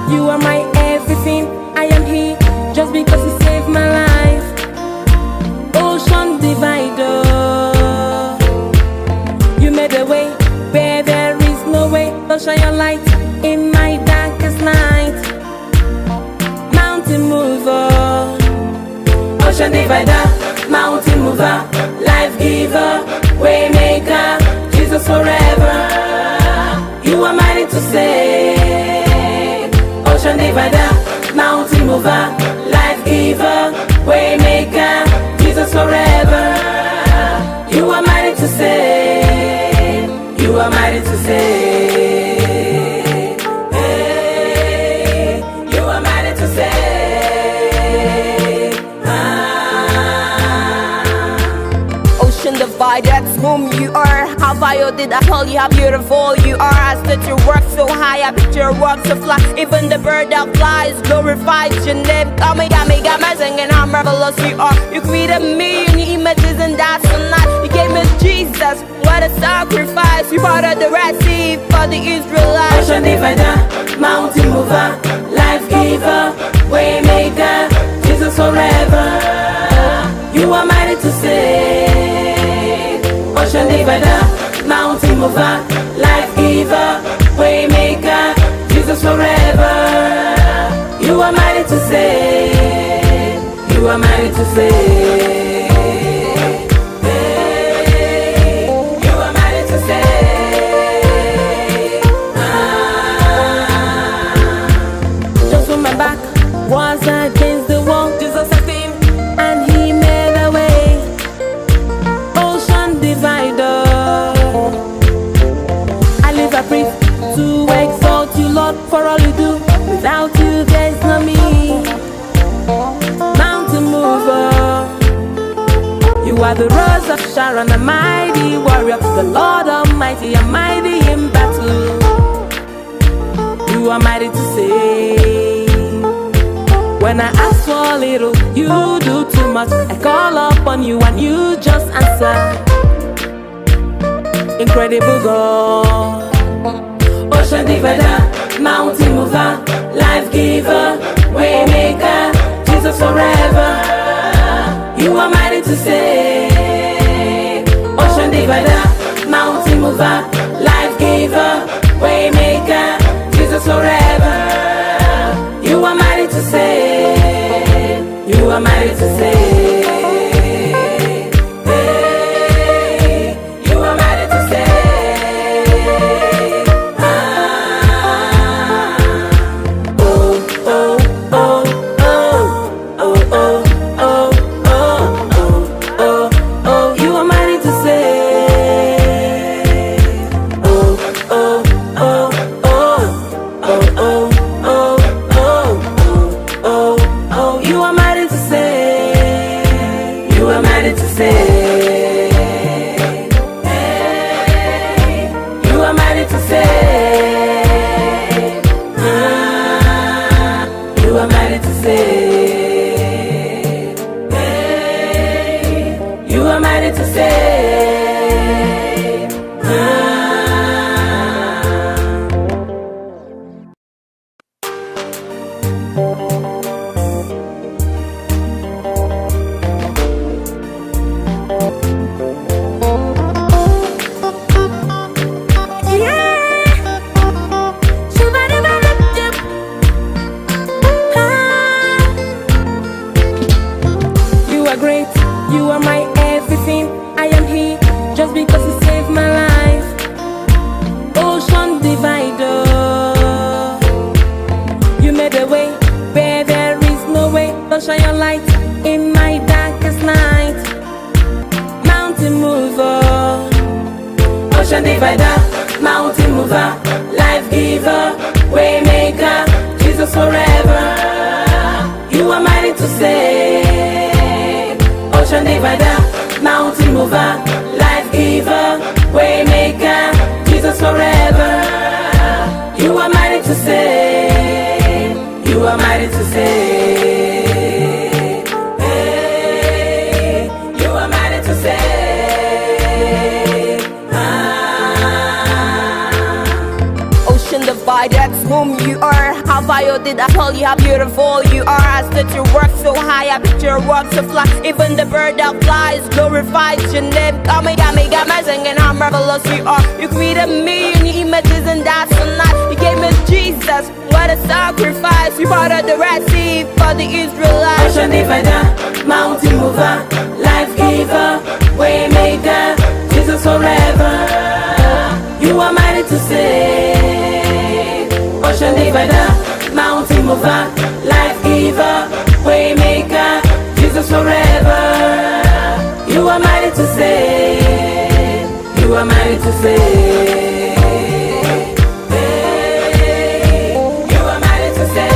You are my everything, I am here just because you saved my life. Ocean divider, you made a way where there is no way. Don't shine your light in my darkest night. Mountain mover, ocean divider, mountain mover, life giver, way maker, Jesus forever. You are mighty to save. Ocean divider, mountain mover, life giver, way maker, Jesus forever. You are mighty to save. You are mighty to save. Hey, you are mighty to save. Ocean divider, that's whom you are. How vile did I tell you how beautiful you are? I stood your work so high, I picture your work so fly. Even the bird that flies glorifies your name. Oh my God, singing how marvelous you are. You created me in your images and that's so nice. You gave me Jesus, what a sacrifice. You brought out the Red Sea for the Israelites. Ocean divider, mountain mover, life giver, way maker, Jesus forever. You are mighty to save. Ocean divider, mountain mover, life giver, way maker, Jesus forever. You are mighty to save. You are mighty to save. Hey, you are mighty to save. Just when my back was against the wall, Jesus stepped in and he made a way. Ocean divider, I live a breathe to exalt you, Lord, for all you do. Without you, there's no me. Mountain mover, you are the rose of Sharon, a mighty warrior, the Lord Almighty, a mighty in battle. You are mighty to save. When I ask for a little, you do too much. I call upon you and you just answer. Incredible God. Ocean divider, mountain mover, life giver, way maker, Jesus forever. You are mighty to save. Ocean divider, mountain mover, life giver, way maker, Jesus forever. You are mighty to save. You are mighty to save. Shine your light in my darkest night. Mountain mover, ocean divider, mountain mover, life giver, way maker, Jesus forever. You are mighty to save. Ocean divider, mountain mover, life giver. giver, way maker, Jesus forever. You are mighty to save. You are mighty to save. Hey, you are mighty to save. Ocean divide, that's whom you are. How vile did I tell you how beautiful you are? I stood your work so high, I picture your work so fly. Even the bird that flies glorifies your name. Got me singing how marvelous you are. You created me in your images and that's so nice. You gave me Jesus, what a sacrifice. You brought out the Red Sea for the Israelites. Ocean divider, mountain mover, life giver, way maker, Jesus forever. You are mighty to save. Ocean divider, mountain mover, life giver, way maker, Jesus forever. You are mighty to save. You are mighty to save. Hey, you are mighty to save.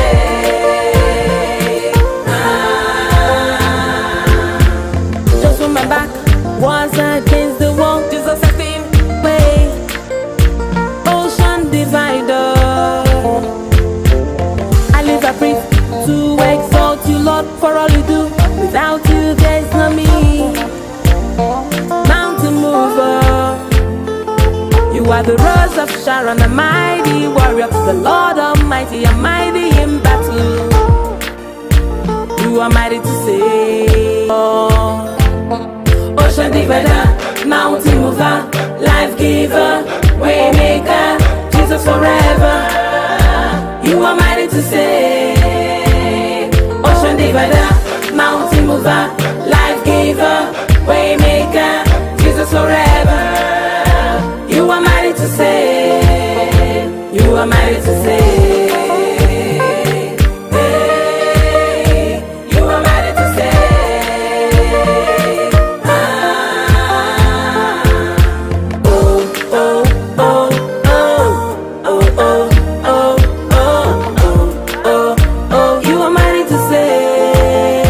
Just when my back was against the wall, Jesus set him way. Ocean divider, I live a brief to exalt you, Lord, for all you do. Without you, there's no me. Mountain mover, you are the rose of Sharon, a mighty warrior, the Lord Almighty, a mighty in battle. You are mighty to save. Ocean divider, mountain mover, life giver, way maker, Jesus forever. You are mighty to save. Ocean divider, mountain mover, life giver, way maker, Jesus forever. You are mighty to save. You are mighty to save. Hey, you are mighty to save. Oh, oh, oh, oh, oh, oh, oh, oh, oh, oh, you are mighty to save.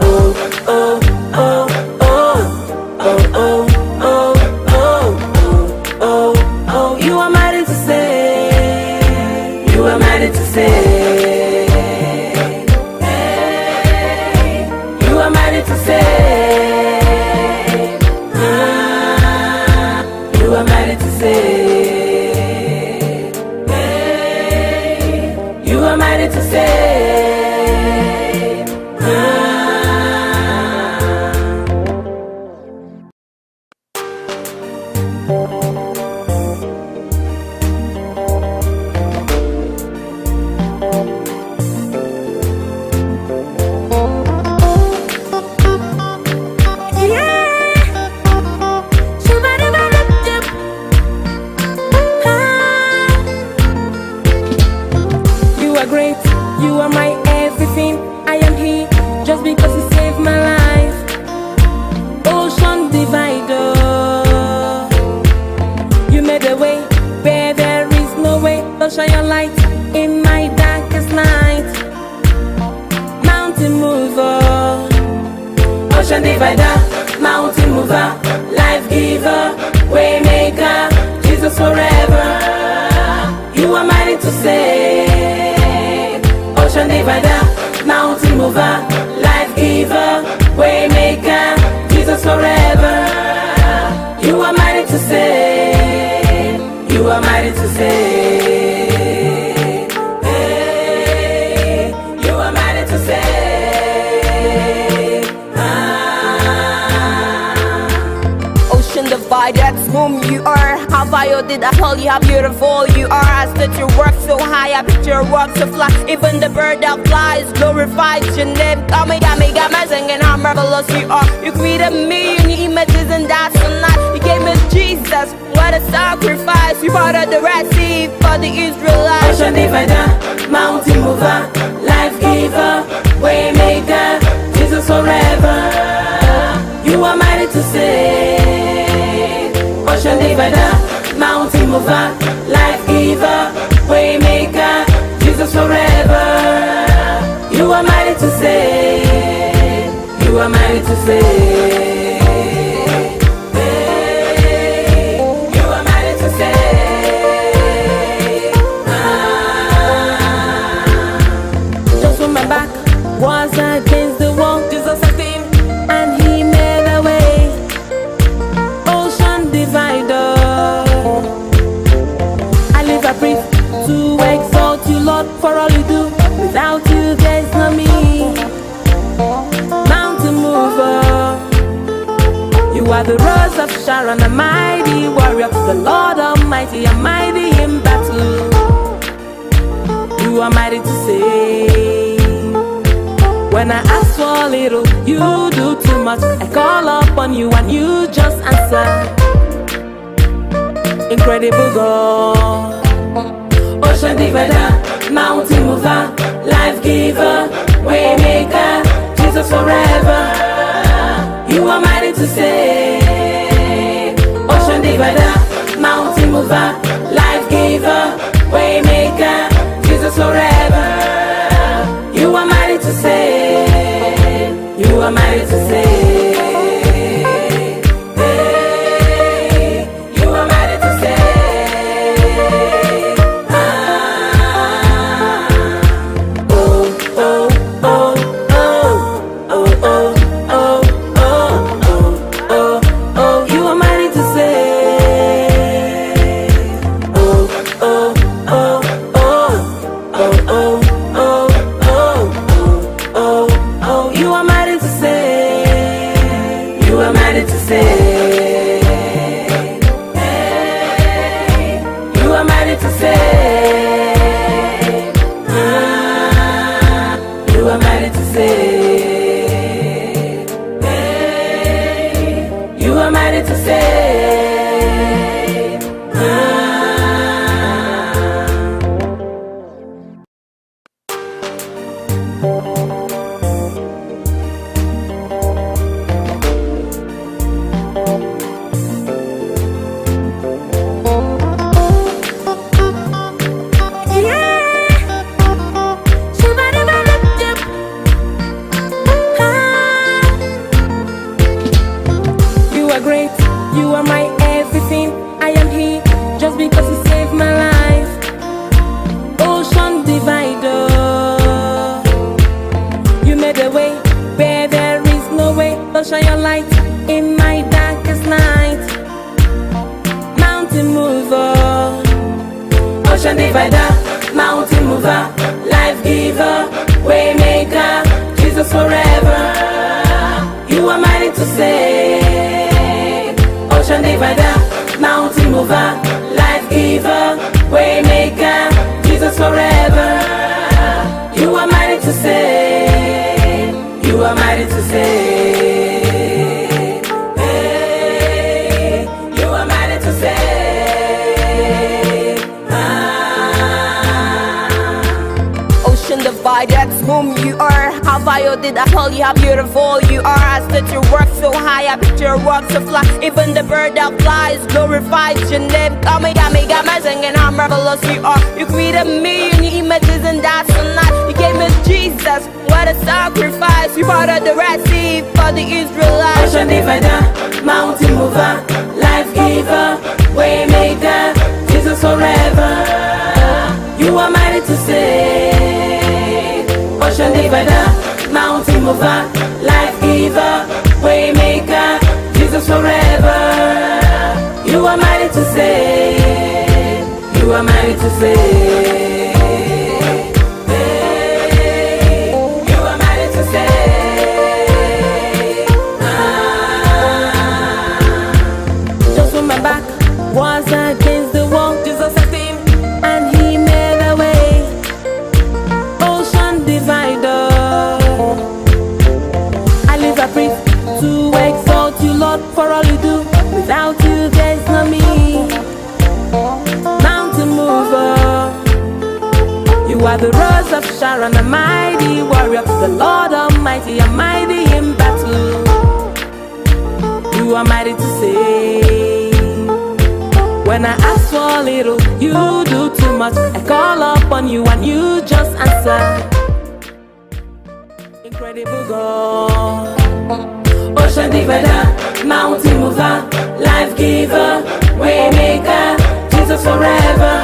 Oh, oh, oh, oh, oh, oh. You are mighty to save. You are mighty to save. Hey, you are mighty to save. You are mighty to save. Hey, you are mighty to save. You are my everything, I am here just because you saved my life. Ocean divider, you made a way where there is no way. Don't shine your light in my darkest night. Mountain mover, ocean divider, mountain mover, life giver, way maker, Jesus forever. You are mighty to save. Ocean divider, mountain mover, life giver, way maker, Jesus forever. You are mighty to save. You are mighty to save. Hey, you are mighty to save. Ocean divide, that's whom you are. How vile did I tell you how beautiful you are? I stood your work so high, I picture your work so fly. Even the bird that flies glorifies your name. Got me singing how marvelous you are. You created me in your images and that's so nice. You gave me Jesus, what a sacrifice. You brought out the Red Sea for the Israelites. Ocean divider, mountain mover, life giver, way maker, Jesus forever. You are mighty to save. Ocean divider, mountain mover, life giver, way maker, Jesus forever. You are mighty to save. You are mighty to save. for all you do. Without you, there's no me. Mountain mover, you are the rose of Sharon, a mighty warrior, the Lord Almighty, a mighty in battle. You are mighty to save. When I ask for a little, you do too much. I call upon you and you just answer. Incredible God, ocean divider, mountain mover, life giver, way maker, Jesus forever. You are mighty to save. Ocean divider, mountain mover, life giver, way maker, Jesus forever. You are mighty to save. You are mighty to save. That's whom you are. How vile did I tell you how beautiful you are? I stood your work so high, I picture your work so fly. Even the bird that flies glorifies your name. Got me singing how marvelous you are. You created me in your images and that's so nice. You gave me Jesus, what a sacrifice. You brought out the Red Sea for the Israelites. Ocean divider, mountain mover, life giver, way maker, Jesus forever. You are mighty to save. Ocean divider, mountain mover, life giver, way maker, Jesus forever. You are mighty to save. You are mighty to save. You are mighty to save. Just when my back was against the wall, Jesus stepped in and he made a way. Ocean divider, I live a breathe to exalt you, Lord, for all you do. Without you, there's no me. Mountain mover, you are the rose of Sharon, a mighty warrior, the Lord Almighty, a mighty in battle. You are mighty to save. When I ask for a little, you do too much. I call upon you and you just answer. Incredible God, ocean divider, mountain mover, life giver, way maker, Jesus forever.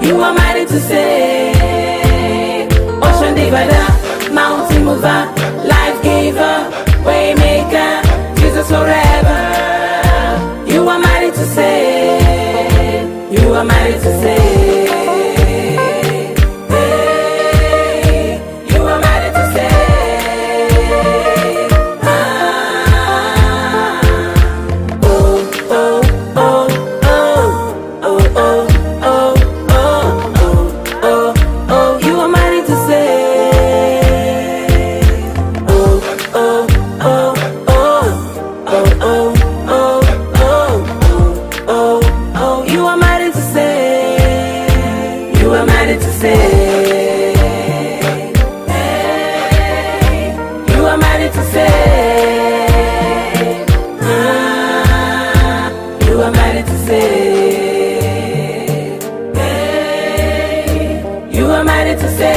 You are mighty to save. Ocean divider, mountain mover, life giver, way maker, Jesus forever. You are mighty to save. You are mighty to save. are mighty to save.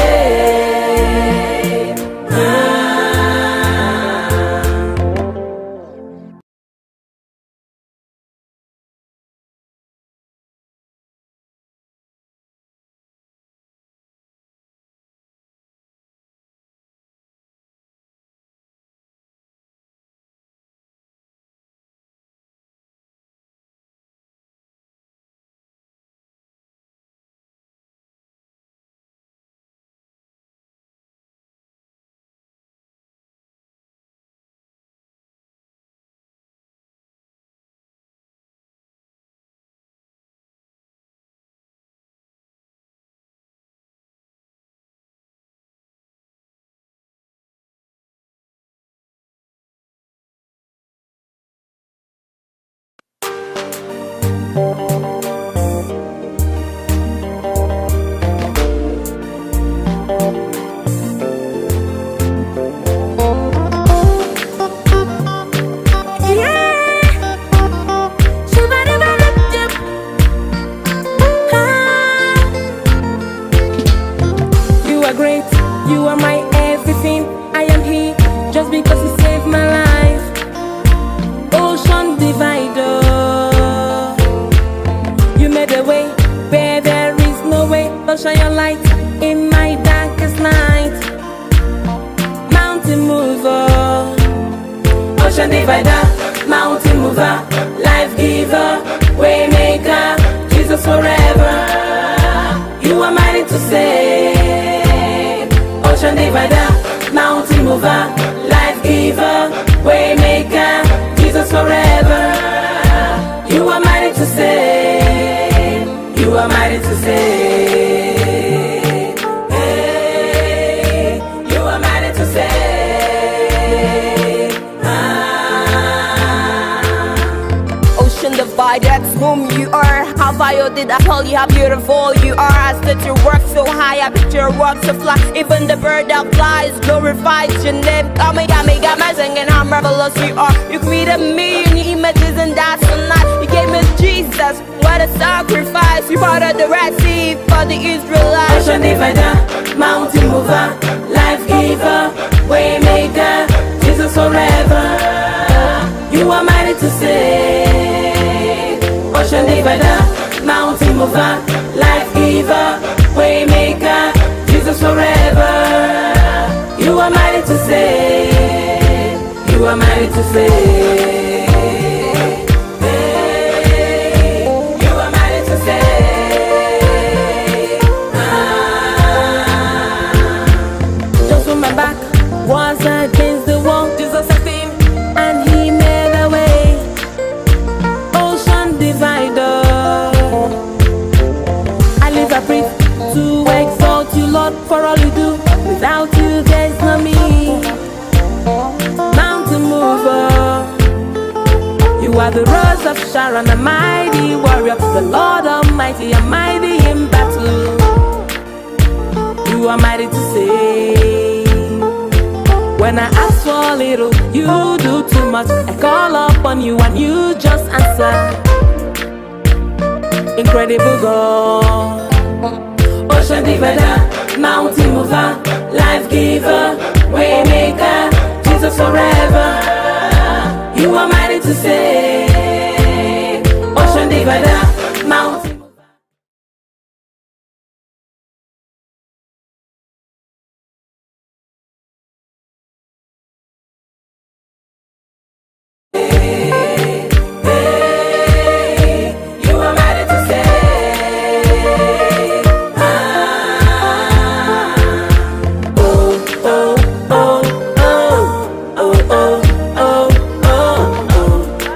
You are great, you are my everything. I am here just because you saved my life. Ocean divider, you made a way where there is no way. Don't shine your light in my darkest night. Mountain mover, ocean divider, mountain mover, life giver, way maker, Jesus forever. You are mighty to save. Ocean divider, mountain mover, life giver, way maker, Jesus forever. You are mighty to save. You are mighty to save. Hey, you are mighty to save. Ocean divide, that's whom you are. How vile did I tell you how beautiful you are? I stood your work so high, I picture your work so fly. Even the bird that flies glorifies your name. Got me singing how marvelous you are. You created me in your images and that's so nice. You gave me Jesus, what a sacrifice. You parted the Red Sea for the Israelites. Ocean divider, mountain mover, life giver, way maker, Jesus forever. You are mighty to save. Ocean divider, mountain mover, life giver, way maker, Jesus forever. You are mighty to save. You are mighty to save. Hey, you are mighty to save. Just when my back was against the wall, Jesus stepped in and he made a way. Ocean divider, I live a breath to exalt you, Lord, for all you do. Without you, there's no me. Mountain mover, you are the rose of Sharon, a mighty warrior, the Lord Almighty, a mighty in battle. You are mighty to save. When I ask for a little, you do too much. I call upon you and you just answer. Incredible God. Ocean divider, mountain mover, life giver, way maker, Jesus forever. You are mighty to save. Ocean divider, mountain mover.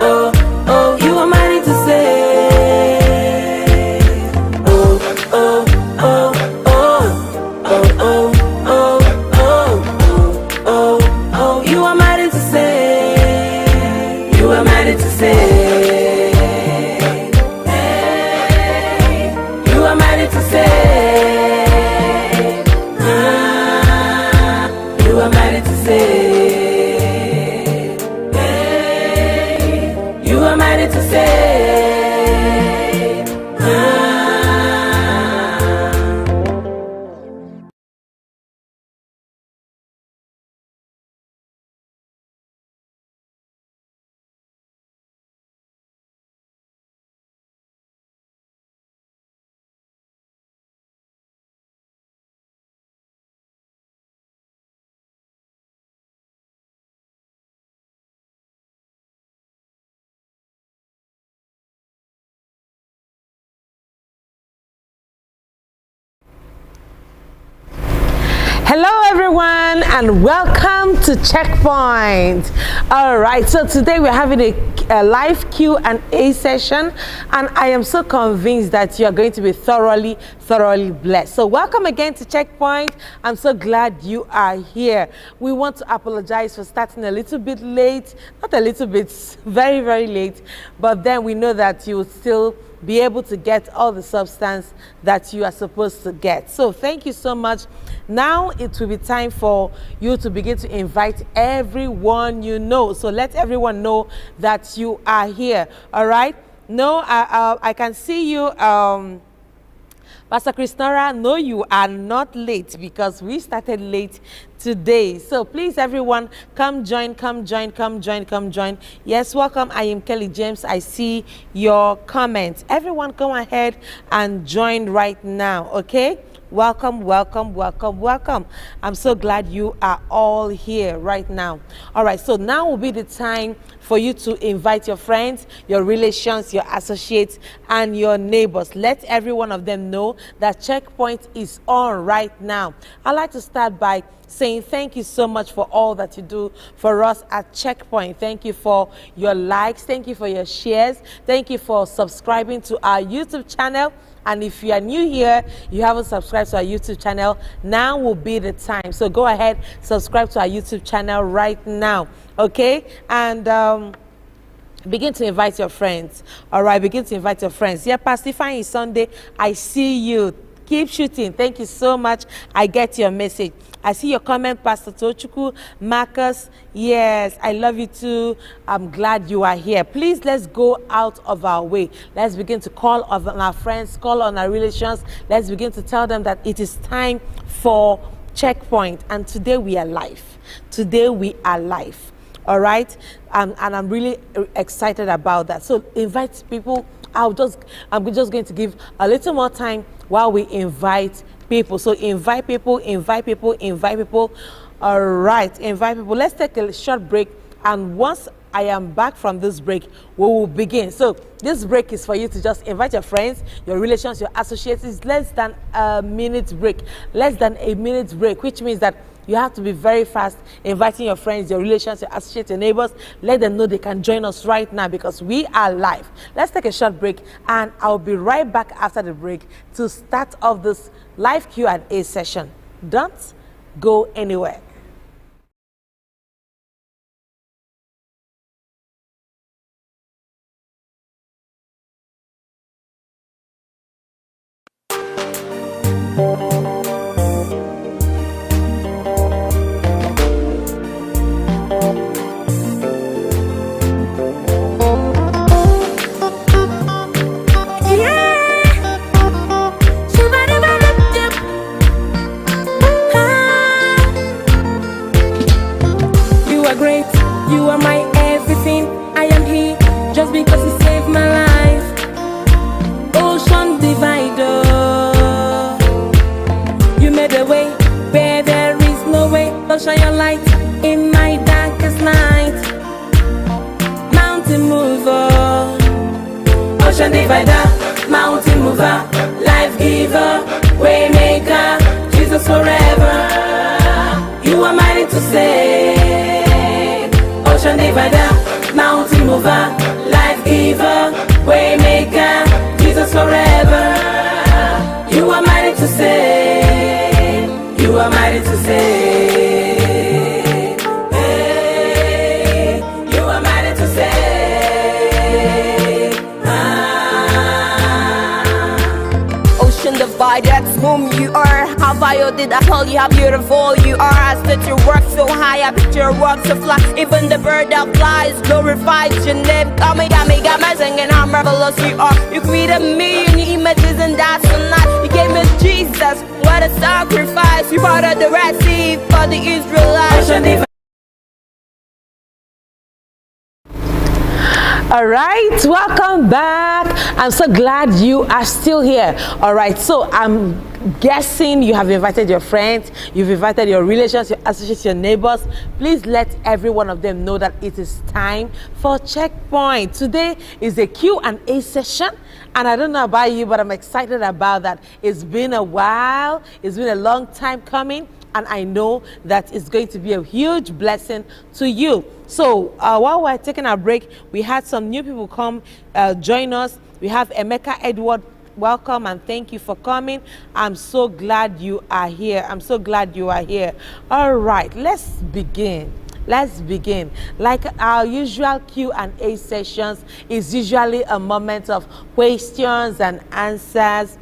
Oh, Hello everyone and welcome to Checkpoint. All right, so today we're having a live Q&A session, and I am so convinced that you are going to be thoroughly blessed. So welcome again to Checkpoint. I'm so glad you are here. We want to apologize for starting a little bit late, not a little bit, very late, but then we know that you will still be able to get all the substance that you are supposed to get. So thank you so much. Now it will be time for you to begin to invite everyone you know. So let everyone know that you are here. All right. No, I can see you. Pastor Christnora, no, you are not late because we started late today. So please, everyone, come join. Yes, welcome. I am Kelly James. I see your comments. Everyone, go ahead and join right now, okay? Welcome. I'm so glad you are all here right now. All right, so now will be the time for you to invite your friends, your relations, your associates, and your neighbors. Let every one of them know that Checkpoint is on right now. I'd like to start by saying thank you so much for all that you do for us at Checkpoint. Thank you for your likes. Thank you for your shares. Thank you for subscribing to our YouTube channel. And if you are new here, you haven't subscribed to our YouTube channel, now will be the time. So go ahead, subscribe to our YouTube channel right now, okay? And begin to invite your friends. All right, begin to invite your friends. Yeah, Pastor Fine is Sunday. I see you. Keep shooting. Thank you so much. I get your message. I see your comment, Pastor Tochuku, Marcus. Yes, I love you too. I'm glad you are here. Please, let's go out of our way. Let's begin to call on our friends, call on our relations. Let's begin to tell them that it is time for Checkpoint. And today we are live. Today we are live. All right? And I'm really excited about that. So invite people. I'm just going to give a little more time while we invite people. So invite people. All right, invite people. Let's take a short break, and once I am back from this break, we will begin. So this break is for you to just invite your friends, your relations, your associates. It's less than a minute break. Less than a minute break, which means that you have to be very fast inviting your friends, your relations, your associates, your neighbors. Let them know they can join us right now because we are live. Let's take a short break, and I'll be right back after the break to start off this live Q&A session. Don't go anywhere. You are my everything. I am here just because you saved my life. Ocean divider, you made a way where there is no way. Don't shine your light in my darkest night. Mountain mover, ocean divider, mountain mover, life giver, way maker, Jesus forever. You are mighty to save. Ocean divider, mountain mover, life giver, way maker, Jesus forever. You are mighty to save. You are mighty to save. Hey, you are mighty to save. Ocean divide, that's whom you are. How vile did I tell you how beautiful you are? I said you work so high, I picture your work so fly. Even the bird that flies glorifies your name. Got me singing how marvelous you are. You created me in your images, and that's so nice. You gave me Jesus, what a sacrifice. You brought out the Red Sea for the Israelites. All right, welcome back. I'm so glad you are still here. All right, so I'm guessing you have invited your friends, you've invited your relations, your associates, your neighbors. Please let every one of them know that it is time for Checkpoint. Today is a Q&A session, and I don't know about you, but I'm excited about that. It's been a while. It's been a long time coming. and I know that it's going to be a huge blessing to you. So while we're taking our break, we had some new people come join us. We have Emeka Edward. Welcome and thank you for coming. I'm so glad you are here. I'm so glad you are here. All right, let's begin. Let's begin. Like our usual Q&A sessions is usually a moment of questions and answers.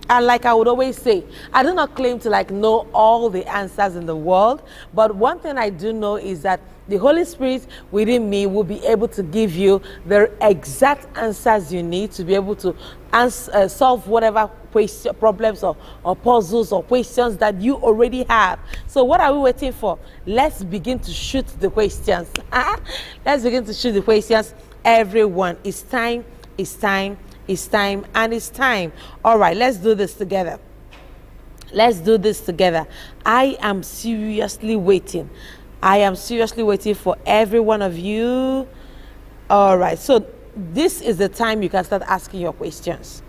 And like I would always say, I do not claim to know all the answers in the world, but one thing I do know is that the Holy Spirit within me will be able to give you the exact answers you need to be able to solve whatever problems or puzzles or questions that you already have. So what are we waiting for? Let's begin to shoot the questions. Let's begin to shoot the questions. Everyone, it's time, it's time, it's time, and it's time. All right, let's do this together. Let's do this together. I am seriously waiting. I am seriously waiting for every one of you. All right, so this is the time you can start asking your questions.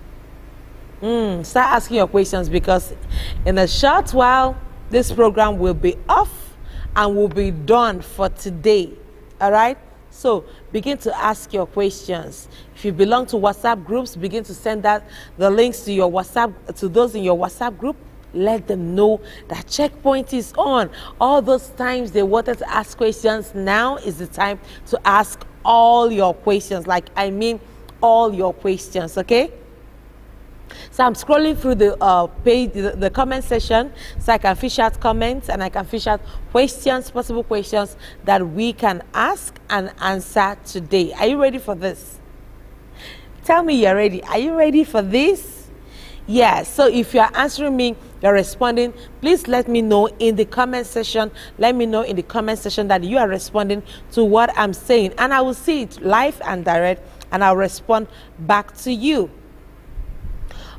Start asking your questions, because in a short while, this program will be off and will be done for today. All right? So begin to ask your questions. If you belong to WhatsApp groups, begin to send out the links to your WhatsApp, to those in your WhatsApp group. Let them know that checkpoint is on. All those times they wanted to ask questions, now is the time to ask all your questions. I mean all your questions, okay? So I'm scrolling through the page, the comment section, so I can fish out comments and I can fish out questions, possible questions that we can ask and answer today. Are you ready for this? Tell me you're ready. Are you ready for this? Yeah, so if you're answering me, you're responding, please let me know in the comment section. Let me know in the comment section that you are responding to what I'm saying. And I will see it live and direct, and I'll respond back to you.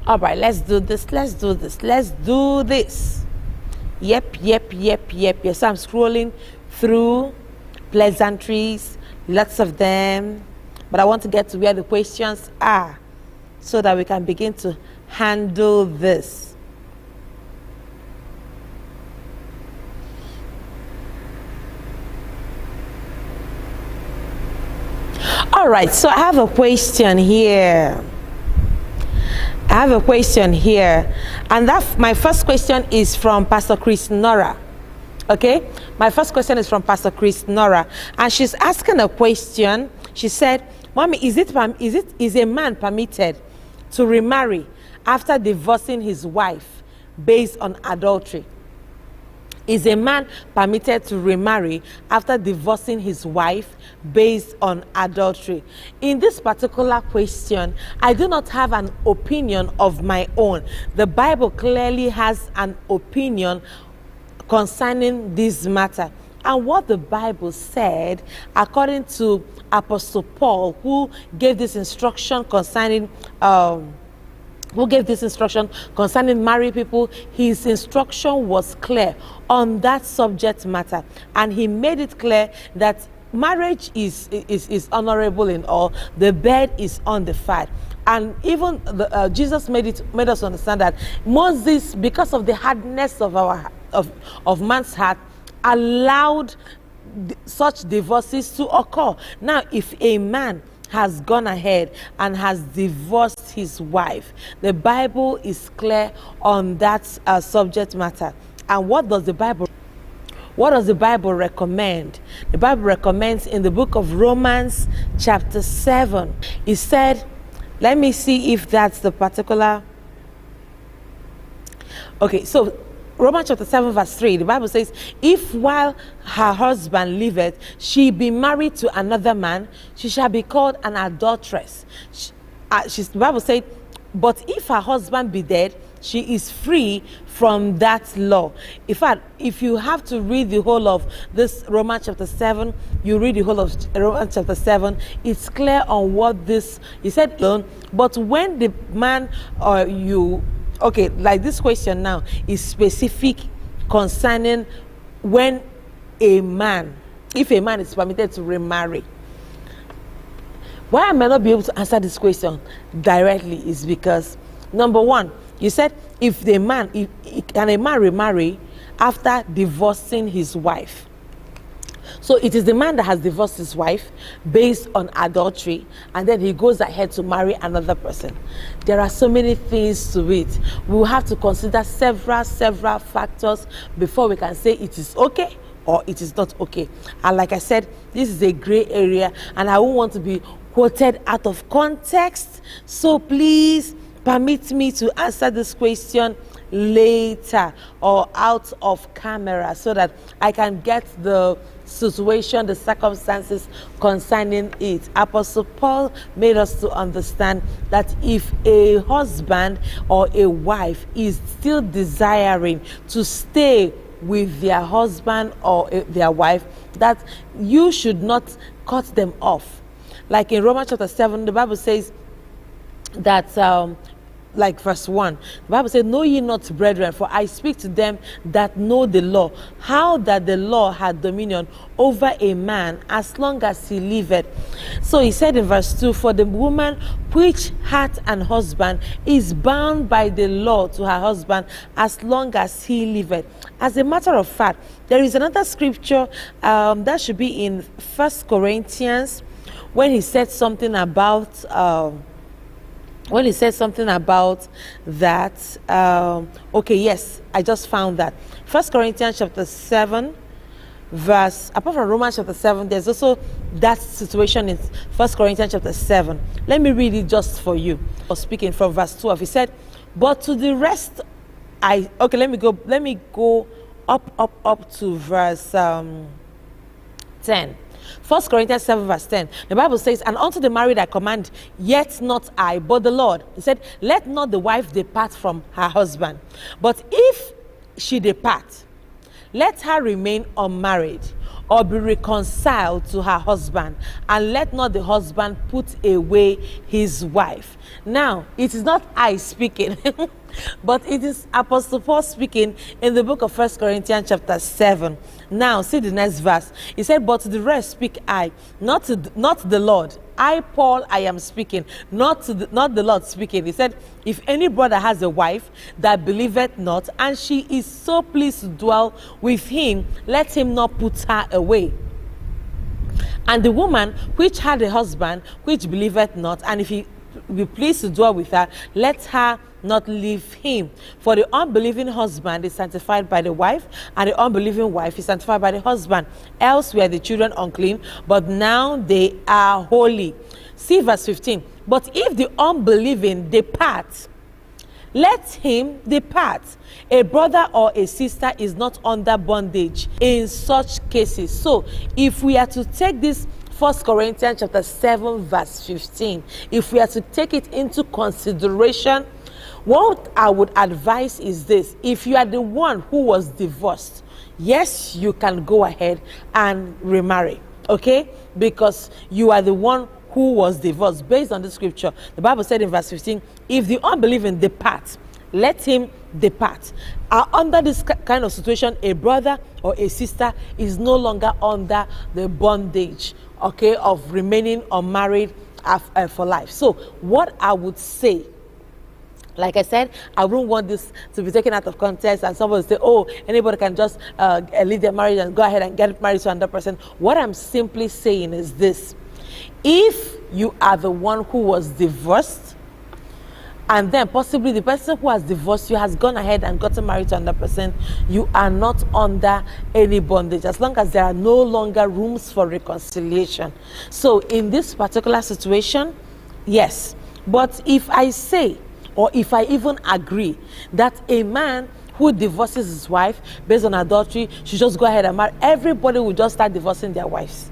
All right, let's do this. Let's do this. Let's do this. Yep. So I'm scrolling through pleasantries, lots of them. But I want to get to where the questions are so that we can begin to handle this. All right, so I have a question here. And my first question is from Pastor Chris Nora. Okay, my first question is from Pastor Chris Nora, and she's asking a question. She said, "Mommy, is a man permitted to remarry after divorcing his wife based on adultery?" Is a man permitted to remarry after divorcing his wife based on adultery? In this particular question, I do not have an opinion of my own. The Bible clearly has an opinion concerning this matter. And what the Bible said, according to Apostle Paul, who gave this instruction concerning married people, his instruction was clear on that subject matter. And he made it clear that marriage is honorable in all. The bed is undefiled. And even Jesus made us understand that Moses, because of the hardness of man's heart, allowed such divorces to occur. Now, if a man has gone ahead and has divorced his wife, the Bible is clear on that subject matter. And what does the Bible recommend? The Bible recommends in the book of Romans chapter 7. It said, let me see if that's the particular. Okay, so Romans chapter 7 verse 3, the Bible says, if while her husband liveth, she be married to another man, she shall be called an adulteress. The Bible said, but if her husband be dead, she is free from that law. In fact, if you have to read the whole of this Romans chapter 7, you read the whole of Romans chapter 7, it's clear on what this, he said, but when the man or you, okay, like this question now is specific concerning when a man, if a man is permitted to remarry. Why I may not be able to answer this question directly is because, number one, you said if can a man remarry after divorcing his wife. So it is the man that has divorced his wife based on adultery, and then he goes ahead to marry another person. There are so many things to it. We will have to consider several factors before we can say it is okay or it is not okay. And like I said, this is a gray area, and I won't want to be quoted out of context. So please permit me to answer this question later or out of camera, so that I can get the situation, the circumstances concerning it. Apostle Paul made us to understand that if a husband or a wife is still desiring to stay with their husband or their wife, that you should not cut them off. Like in Romans chapter 7, the Bible says that like verse 1, the Bible said, "Know ye not, brethren, for I speak to them that know the law, how that the law had dominion over a man as long as he liveth." So he said in verse 2, "For the woman which hath an husband is bound by the law to her husband as long as he liveth." As a matter of fact, there is another scripture that should be in 1 Corinthians, when he said something about that. Okay, yes, I just found that. 1 Corinthians chapter 7, verse, apart from Romans chapter 7, there's also that situation in 1 Corinthians chapter 7. Let me read it just for you. I was speaking from verse 12. He said, "But to the rest, let me go up to verse 10. 1 Corinthians 7 verse 10. The Bible says, "And unto the married I command, yet not I, but the Lord." He said, "Let not the wife depart from her husband. But if she depart, let her remain unmarried, or be reconciled to her husband, and let not the husband put away his wife." Now, it is not I speaking, but it is Apostle Paul speaking in the book of 1 Corinthians chapter 7. Now, see the next verse. He said, "But to the rest speak I, not the Lord. I, Paul, I am speaking, not the Lord speaking." He said, "If any brother has a wife that believeth not, and she is so pleased to dwell with him, let him not put her away. And the woman which had a husband which believeth not, and if he be pleased to dwell with her, let her not leave him. For the unbelieving husband is sanctified by the wife, and the unbelieving wife is sanctified by the husband. Else were the children unclean, but now they are holy." See verse 15. "But if the unbelieving depart, let him depart. A brother or a sister is not under bondage in such cases." So if we are to take this 1 Corinthians chapter 7 verse 15, if we are to take it into consideration, what I would advise is this: if you are the one who was divorced, yes, you can go ahead and remarry, okay? Because you are the one who was divorced based on the scripture. The Bible said in verse 15, "If the unbelieving depart, let him depart." Under this kind of situation, a brother or a sister is no longer under the bondage, okay, of remaining unmarried for life. So what I would say, like I said, I wouldn't want this to be taken out of context and someone will say, "Oh, anybody can just leave their marriage and go ahead and get married to another person." What I'm simply saying is this: if you are the one who was divorced, and then possibly the person who has divorced you has gone ahead and gotten married to another person, you are not under any bondage, as long as there are no longer rooms for reconciliation. So in this particular situation, yes. But if I say, or if I even agree, that a man who divorces his wife based on adultery should just go ahead and marry, everybody will just start divorcing their wives.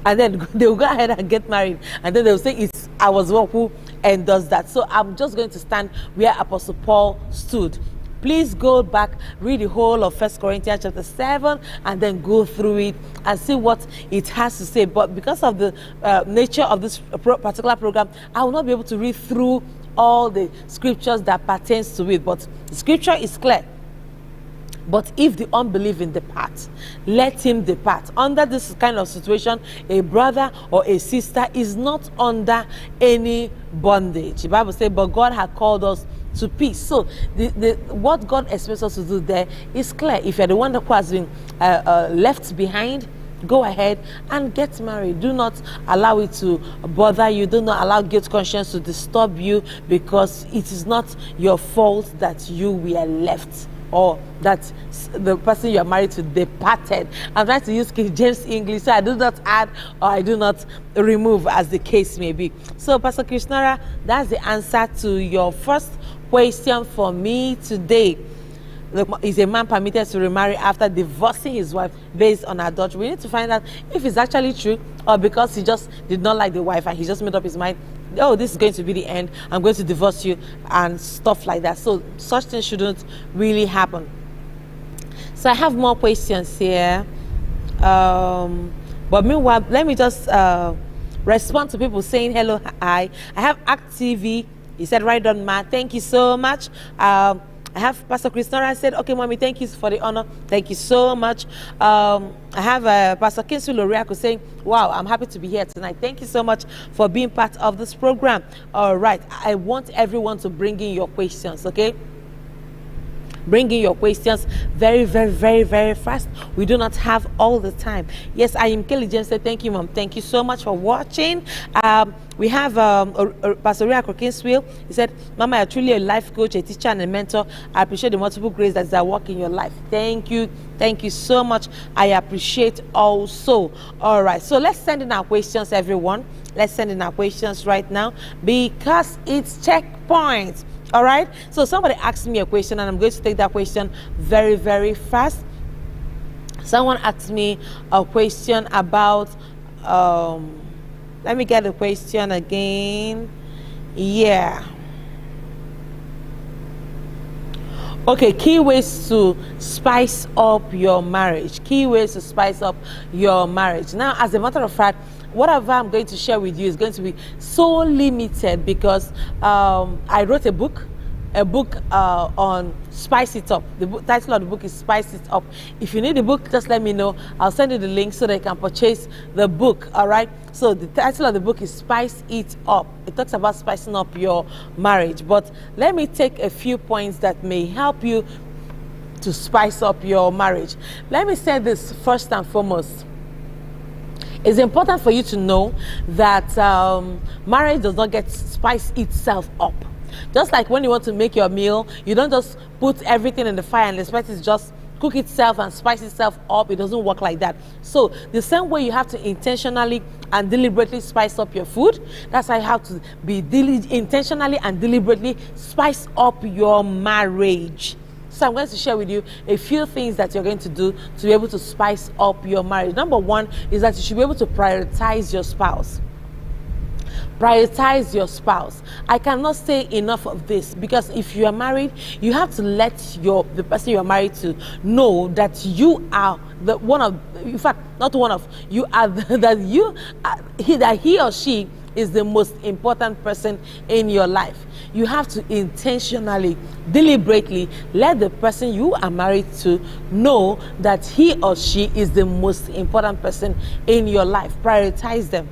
And then they will go ahead and get married. And then they will say, I was one who endorsed that. So I'm just going to stand where Apostle Paul stood. Please go back, read the whole of 1 Corinthians chapter 7, and then go through it and see what it has to say. But because of the nature of this particular program, I will not be able to read through all the scriptures that pertains to it. But the scripture is clear. But if the unbelieving depart, let him depart. Under this kind of situation, a brother or a sister is not under any bondage. The Bible says, "But God hath called us to peace. So what God expects us to do there is clear. If you're the one who has been left behind, go ahead and get married. Do not allow it to bother you. Do not allow guilt conscience to disturb you, because it is not your fault that you were left, or that the person you are married to departed. I'm trying to use King James English, so I do not add or I do not remove, as the case may be. So, Pastor Krishnara, that's the answer to your first question for me today. Is a man permitted to remarry after divorcing his wife based on adultery? We need to find out if it's actually true, or because he just did not like the wife and he just made up his mind, oh, this is going to be the end, I'm going to divorce you, and stuff like that. So such things shouldn't really happen. So I have more questions here, but meanwhile, let me just respond to people saying hello, hi. I have Act TV. He said, right on, ma. Thank you so much. I have Pastor Krishnara said, okay, mommy, thank you for the honor. Thank you so much. I have Pastor Kinsu Loriaku saying, wow, I'm happy to be here tonight. Thank you so much for being part of this program. All right. I want everyone to bring in your questions, okay? Bring in your questions very, very, very, very fast. We do not have all the time. Yes, I am Kelly James. Thank you, Mom. Thank you so much for watching. We have Pastor Ria Crokinswil. He said, Mama, you're truly a life coach, a teacher, and a mentor. I appreciate the multiple grace that is at work in your life. Thank you. Thank you so much. I appreciate also. All right. So let's send in our questions, everyone. Let's send in our questions right now, because it's checkpoint. All right. So somebody asked me a question, and I'm going to take that question very, very fast. Someone asked me a question about, let me get the question again. Yeah. Okay, key ways to spice up your marriage. Key ways to spice up your marriage. Now, as a matter of fact, whatever I'm going to share with you is going to be so limited, because I wrote a book on Spice It Up. The title of the book is Spice It Up. If you need the book, just let me know. I'll send you the link so that you can purchase the book, all right? So the title of the book is Spice It Up. It talks about spicing up your marriage. But let me take a few points that may help you to spice up your marriage. Let me say this first and foremost. It's important for you to know that marriage does not get spice itself up. Just like when you want to make your meal, you don't just put everything in the fire and expect it to just cook itself and spice itself up. It doesn't work like that. So the same way you have to intentionally and deliberately spice up your food, that's how you have to be intentionally and deliberately spice up your marriage. So I'm going to share with you a few things that you're going to do to be able to spice up your marriage. Number one is that you should be able to prioritize your spouse. Prioritize your spouse. I cannot say enough of this, because if you are married, you have to let the person you are married to know that you are the one of, in fact, not one of, you are that he or she is the most important person in your life. You have to intentionally, deliberately let the person you are married to know that he or she is the most important person in your life. Prioritize them.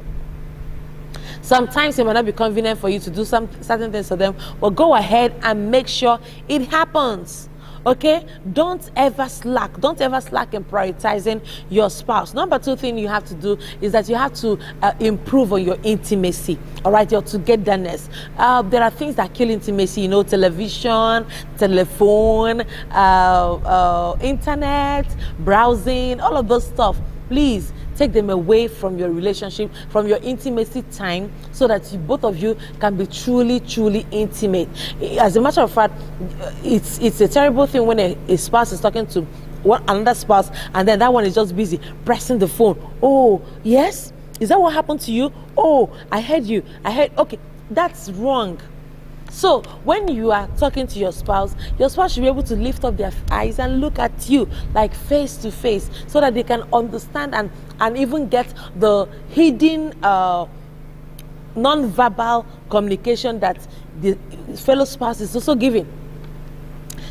Sometimes it might not be convenient for you to do certain things for them, but go ahead and make sure it happens. Okay? Don't ever slack. Don't ever slack in prioritizing your spouse. Number two thing you have to do is that you have to improve on your intimacy. All right? Your togetherness. There are things that kill intimacy, television, telephone, internet, browsing, all of those stuff. Please take them away from your relationship, from your intimacy time, so that both of you can be truly, truly intimate. As a matter of fact, it's a terrible thing when a spouse is talking to another spouse, and then that one is just busy pressing the phone. Oh, yes? Is that what happened to you? Oh, I heard you. Okay, that's wrong. So when you are talking to your spouse should be able to lift up their eyes and look at you like face to face, so that they can understand and even get the hidden non-verbal communication that the fellow spouse is also giving.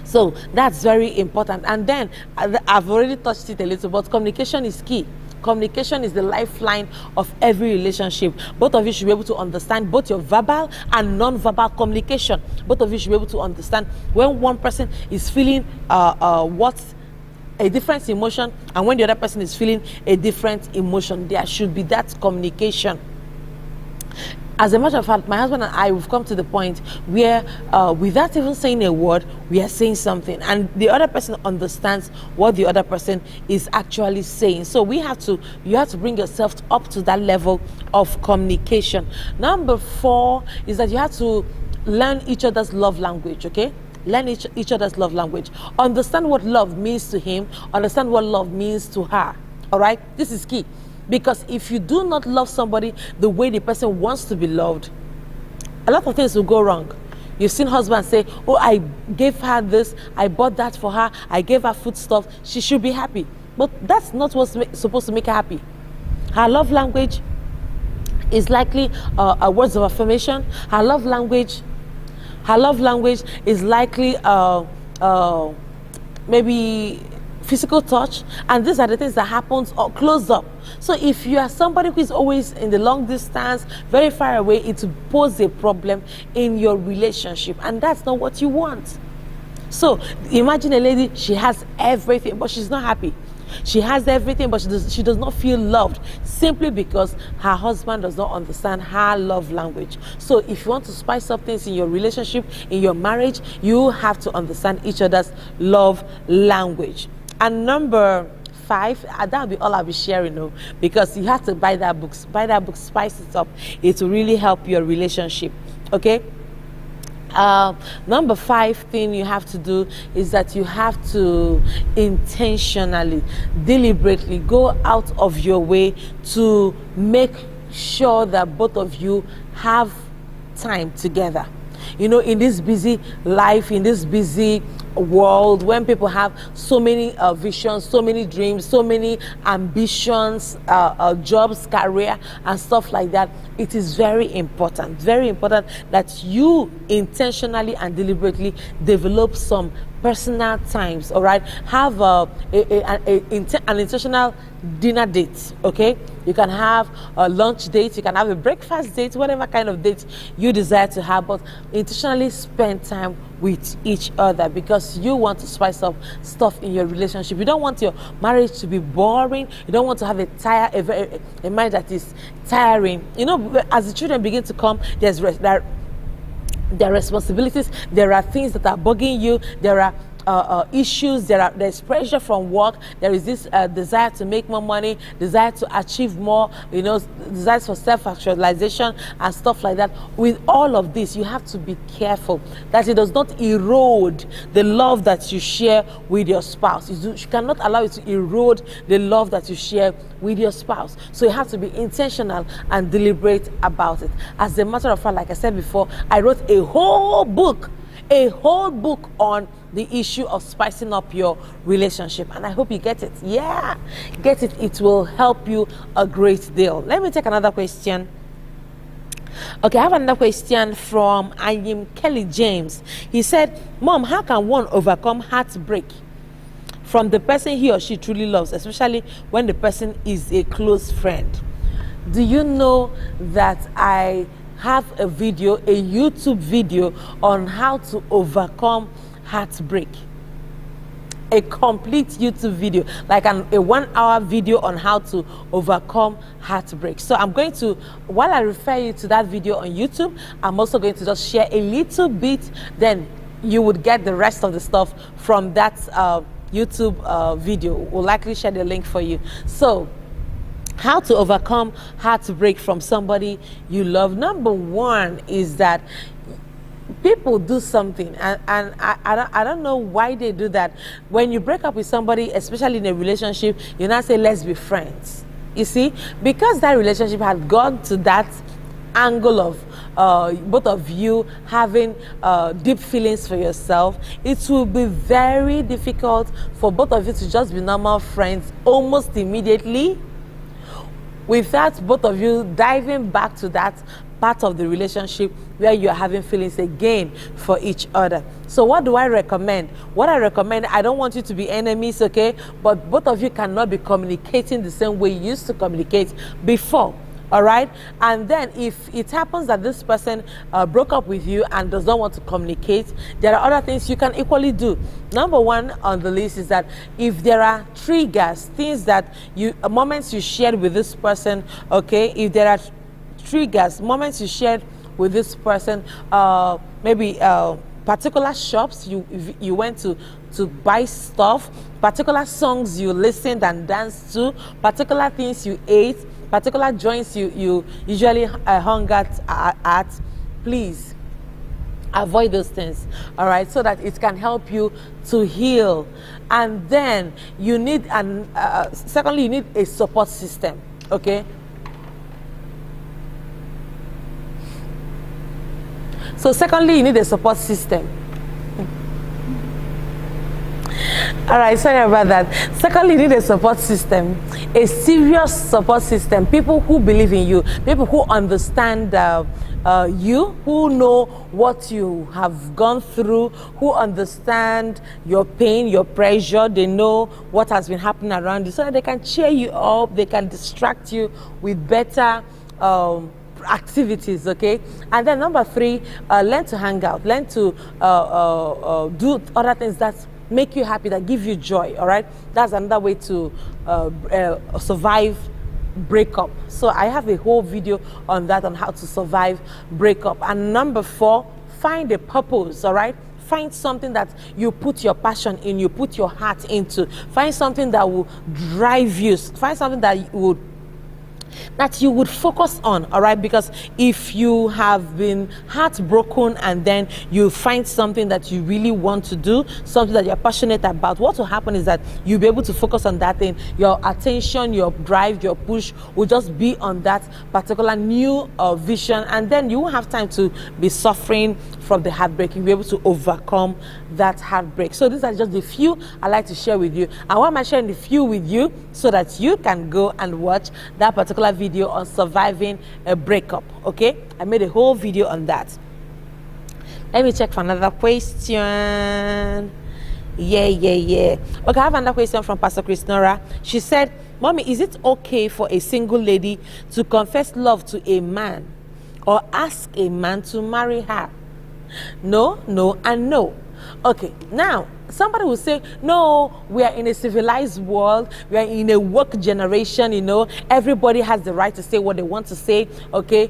So that's very important. And then I've already touched it a little, but communication is key. Communication is the lifeline of every relationship. Both of you should be able to understand both your verbal and non-verbal communication. Both of you should be able to understand when one person is feeling a different emotion and when the other person is feeling a different emotion. There should be that communication. As a matter of fact, my husband and I have come to the point where without even saying a word, we are saying something, and the other person understands what the other person is actually saying. So you have to bring yourself up to that level of communication. Number 4 is that you have to learn each other's love language, okay? Learn each other's love language. Understand what love means to him. Understand what love means to her. All right? This is key. Because if you do not love somebody the way the person wants to be loved, a lot of things will go wrong. You've seen husbands say, oh, I gave her this, I bought that for her, I gave her food stuff, she should be happy. But that's not what's supposed to make her happy. Her love language is likely words of affirmation. Her love language is likely maybe physical touch, and these are the things that happens close up. So if you are somebody who is always in the long distance, very far away, it will pose a problem in your relationship, and that's not what you want. So imagine a lady, she has everything but she's not happy. She has everything but she does not feel loved, simply because her husband does not understand her love language. So if you want to spice up things in your relationship, in your marriage, you have to understand each other's love language. And number 5, that'll be all I'll be sharing, because you have to buy that book. Buy that book, spice it up. It will really help your relationship. Okay. Number 5 thing you have to do is that you have to intentionally, deliberately go out of your way to make sure that both of you have time together. In this busy life, in this busy world, when people have so many visions, so many dreams, so many ambitions, jobs, career, and stuff like that, it is very important that you intentionally and deliberately develop some personal times. All right, have an intentional dinner date. Okay, you can have a lunch date, you can have a breakfast date, whatever kind of date you desire to have, but intentionally spend time with each other, because you want to spice up stuff in your relationship. You don't want your marriage to be boring. You don't want to have a marriage that is tiring. As the children begin to come, there are responsibilities, there are things that are bugging you, there are issues, there's pressure from work, there is this desire to make more money, desire to achieve more, desire for self-actualization and stuff like that. With all of this, you have to be careful that it does not erode the love that you share with your spouse. You cannot allow it to erode the love that you share with your spouse. So you have to be intentional and deliberate about it. As a matter of fact, like I said before, I wrote a whole book on the issue of spicing up your relationship, and I hope you get it. Yeah, get it. It will help you a great deal. Let me take another question. Okay, I have another question from Ayim Kelly James. He said, Mom, how can one overcome heartbreak from the person he or she truly loves, especially when the person is a close friend? Do you know that I have a YouTube video on how to overcome heartbreak? A complete YouTube video, like a 1-hour video on how to overcome heartbreak. So I'm going to, while I refer you to that video on YouTube, I'm also going to just share a little bit, then you would get the rest of the stuff from that YouTube video. We'll likely share the link for you. So, how to overcome heartbreak from somebody you love. Number 1 is that people do something, and I don't know why they do that. When you break up with somebody, especially in a relationship, you now say, let's be friends. You see, because that relationship had gone to that angle of both of you having deep feelings for yourself, it will be very difficult for both of you to just be normal friends almost immediately. without both of you diving back to that part of the relationship where you're having feelings again for each other. So what do I recommend? What I recommend, I don't want you to be enemies, okay? But both of you cannot be communicating the same way you used to communicate before. All right, and then if it happens that this person broke up with you and does not want to communicate, there are other things you can equally do. Number one on the list is that if there are triggers, things that moments you shared with this person, okay, if there are triggers, moments you shared with this person, maybe particular shops you went to buy stuff, particular songs you listened and danced to, particular things you ate, particular joints you usually hung at, please avoid those things, all right, so that it can help you to heal. And then you need secondly, you need a support system, okay? So secondly, you need a support system. All right, sorry about that. Secondly, you need a support system, a serious support system. People who believe in you, people who understand you, who know what you have gone through, who understand your pain, your pressure. They know what has been happening around you, so that they can cheer you up, they can distract you with better activities, okay? And then number three, learn to hang out, learn to do other things that make you happy, that give you joy, all right? That's another way to survive breakup. So I have a whole video on that, on how to survive breakup. And number four, find a purpose, all right? Find something that you put your passion in, you put your heart into. Find something that will drive you. Find something that you would focus on, all right? Because if you have been heartbroken and then you find something that you really want to do, something that you're passionate about, what will happen is that you'll be able to focus on that thing. Your attention, your drive, your push will just be on that particular new vision, and then you won't have time to be suffering from the heartbreak. You'll be able to overcome that heartbreak. So these are just the few I like to share with you. And why am I sharing the few with you? So that you can go and watch that particular video on surviving a breakup, okay? I made a whole video on that. Let me check for another question. Yeah. Okay, I have another question from Pastor Chris Nora. She said, Mommy, is it okay for a single lady to confess love to a man or ask a man to marry her? No, and no. Okay, now somebody will say, no, we are in a civilized world, we are in a woke generation, you know, everybody has the right to say what they want to say, okay?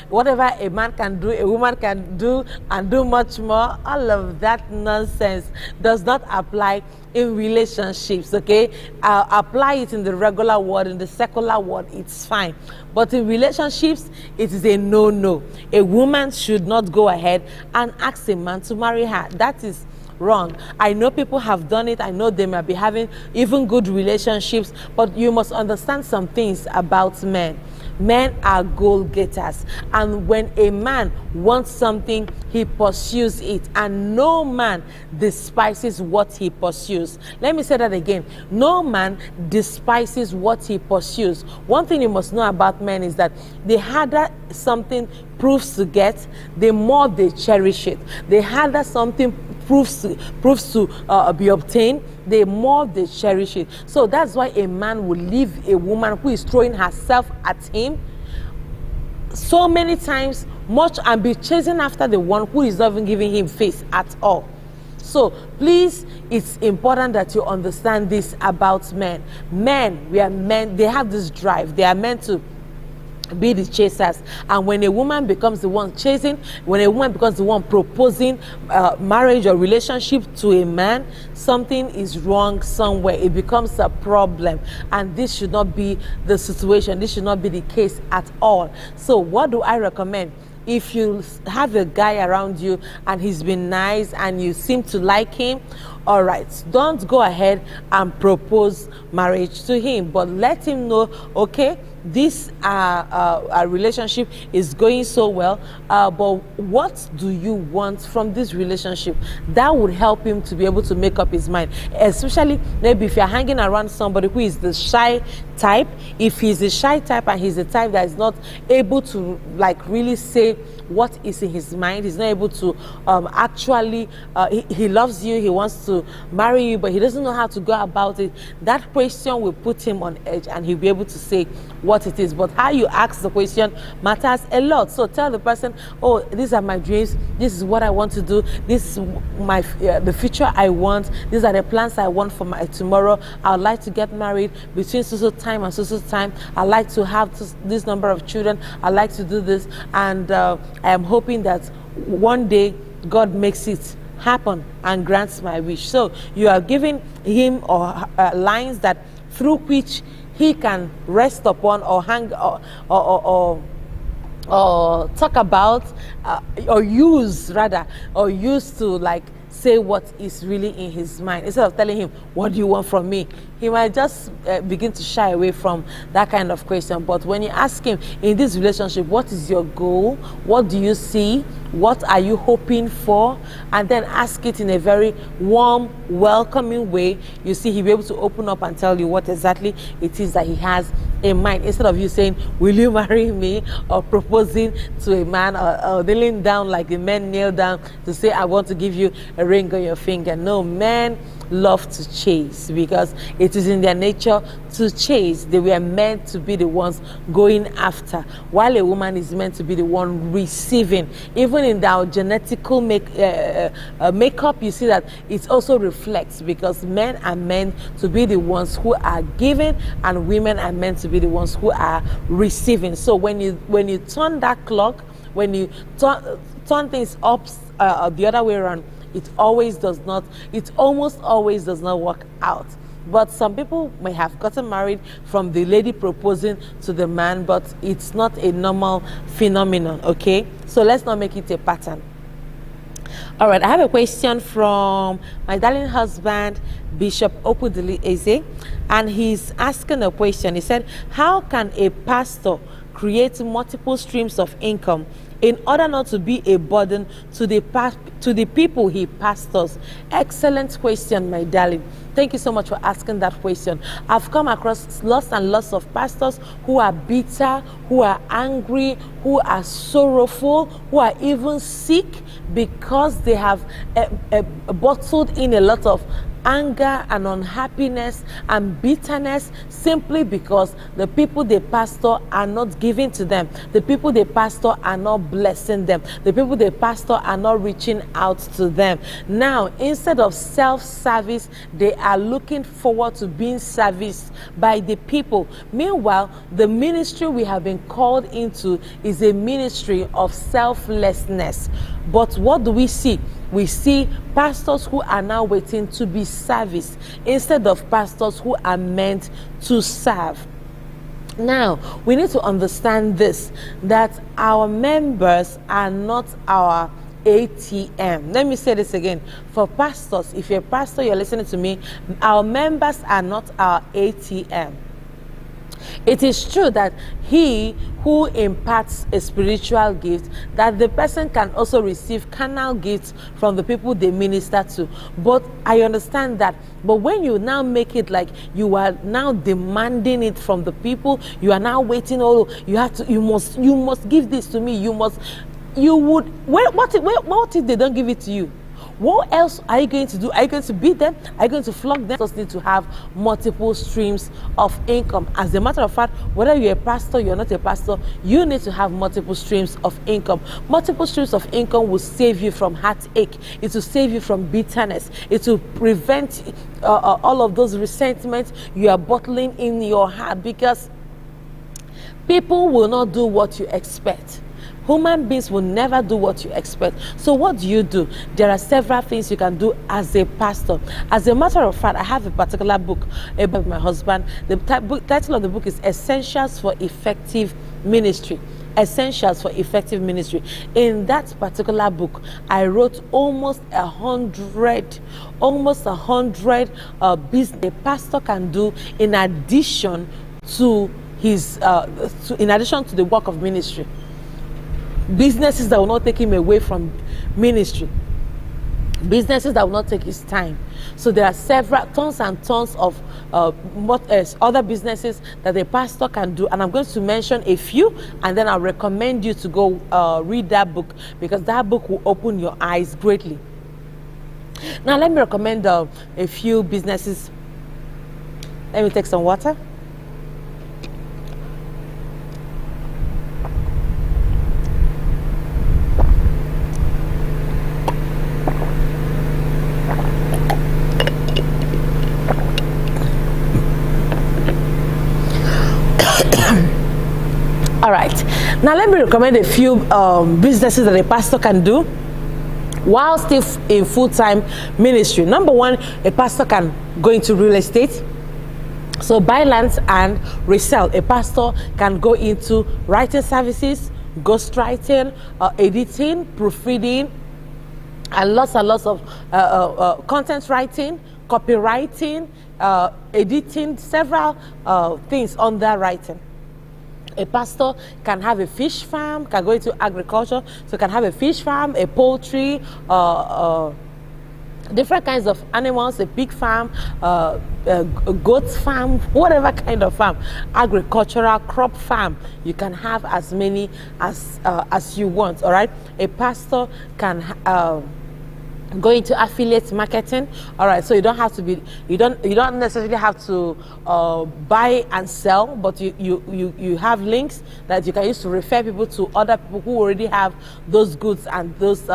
Whatever a man can do, a woman can do, and do much more. All of that nonsense does not apply in relationships, okay? Apply it in the regular world, in the secular world, it's fine. But in relationships, it is a no-no. A woman should not go ahead and ask a man to marry her. That is wrong. I know people have done it. I know they might be having even good relationships, but you must understand some things about men. Men are goal getters, and when a man wants something, he pursues it, and no man despises what he pursues. Let me say that again. No man despises what he pursues. One thing you must know about men is that the harder something proves to get, the more they cherish it. The harder something proves to be obtained, the more they cherish it. So that's why a man will leave a woman who is throwing herself at him so many times, and be chasing after the one who is not even giving him face at all. So please, it's important that you understand this about men. Men, we are men, they have this drive. They are meant to be the chasers, and when a woman becomes the one chasing, when a woman becomes the one proposing marriage or relationship to a man, something is wrong somewhere. It becomes a problem, and this should not be the situation. This should not be the case at all. So what do I recommend? If you have a guy around you and he's been nice and you seem to like him, all right, don't go ahead and propose marriage to him, but let him know, okay, this relationship is going so well, but what do you want from this relationship? That would help him to be able to make up his mind. Especially maybe if you're hanging around somebody who is the shy type. If he's a shy type and he's a type that is not able to like really say what is in his mind, he's not able to actually he loves you, he wants to marry you, but he doesn't know how to go about it. That question will put him on edge and he'll be able to say what it is. But how you ask the question matters a lot. So tell the person, oh, these are my dreams, this is what I want to do, this is my the future I want, these are the plans I want for my tomorrow. I would like to get married between so time and so time. I like to have this number of children. I like to do this, and I am hoping that one day God makes it happen and grants my wish. So you are giving him or lines that through which he can rest upon or hang or talk about or use to like say what is really in his mind. Instead of telling him, what do you want from me? He might just begin to shy away from that kind of question. But when you ask him, in this relationship, what is your goal? What do you see? What are you hoping for? And then ask it in a very warm, welcoming way. You see, he'll be able to open up and tell you what exactly it is that he has in mind. Instead of you saying, will you marry me? Or proposing to a man, or kneeling down like the men kneel down to say, I want to give you a ring on your finger. No, men love to chase because it is in their nature to chase. They were meant to be the ones going after, while a woman is meant to be the one receiving. Even in our genetical makeup, you see that it also reflects, because men are meant to be the ones who are giving and women are meant to be the ones who are receiving. So when you turn that clock, when you turn things up the other way around, it almost always does not work out. But some people may have gotten married from the lady proposing to the man, but it's not a normal phenomenon, okay? So let's not make it a pattern. All right, I have a question from my darling husband, Bishop Opudili Eze, and he's asking a question. He said, how can a pastor create multiple streams of income in order not to be a burden to the people he pastors? Excellent question, my darling. Thank you so much for asking that question. I've come across lots and lots of pastors who are bitter, who are angry, who are sorrowful, who are even sick because they have bottled in a lot of anger and unhappiness and bitterness simply because the people they pastor are not giving to them. The people they pastor are not blessing them. The people they pastor are not reaching out to them. Now, instead of self-service, they are looking forward to being serviced by the people. Meanwhile, the ministry we have been called into is a ministry of selflessness. But what do we see? We see pastors who are now waiting to be serviced instead of pastors who are meant to serve. Now, we need to understand this, that our members are not our ATM. Let me say this again. For pastors, if you're a pastor, you're listening to me, our members are not our ATM. It is true that he who imparts a spiritual gift, that the person can also receive carnal gifts from the people they minister to. But I understand that. But when you now make it like you are now demanding it from the people, you are now waiting, oh, you must give this to me, what if they don't give it to you? What else are you going to do? Are you going to beat them? Are you going to flog them? You just need to have multiple streams of income. As a matter of fact, whether you're a pastor, you're not a pastor, you need to have multiple streams of income. Multiple streams of income will save you from heartache. It will save you from bitterness. It will prevent all of those resentments you are bottling in your heart, because people will not do what you expect. Human beings will never do what you expect. So what do? There are several things you can do as a pastor. As a matter of fact, I have a particular book about my husband. The title of the book is Essentials for Effective Ministry. Essentials for Effective Ministry. In that particular book, I wrote almost 100 business a pastor can do in addition to in addition to the work of ministry. Businesses that will not take him away from ministry. Businesses that will not take his time. So there are tons and tons of other businesses that a pastor can do, and I'm going to mention a few, and then I'll recommend you to go read that book, because that book will open your eyes greatly. Now let me recommend a few businesses. Let me take some water. All right, now let me recommend a few businesses that a pastor can do while still in full-time ministry. Number one, a pastor can go into real estate. So buy land and resell. A pastor can go into writing services, ghostwriting, editing, proofreading, and lots of content writing, copywriting, editing, several things on that writing. A pastor can have a fish farm, can go into agriculture, so can have a fish farm, a poultry, different kinds of animals, a pig farm, a goat farm, whatever kind of farm, agricultural crop farm. You can have as many as you want. All right, a pastor can go into affiliate marketing. All right, so you don't have to be, you don't necessarily have to buy and sell, but you have links that you can use to refer people to other people who already have those goods and those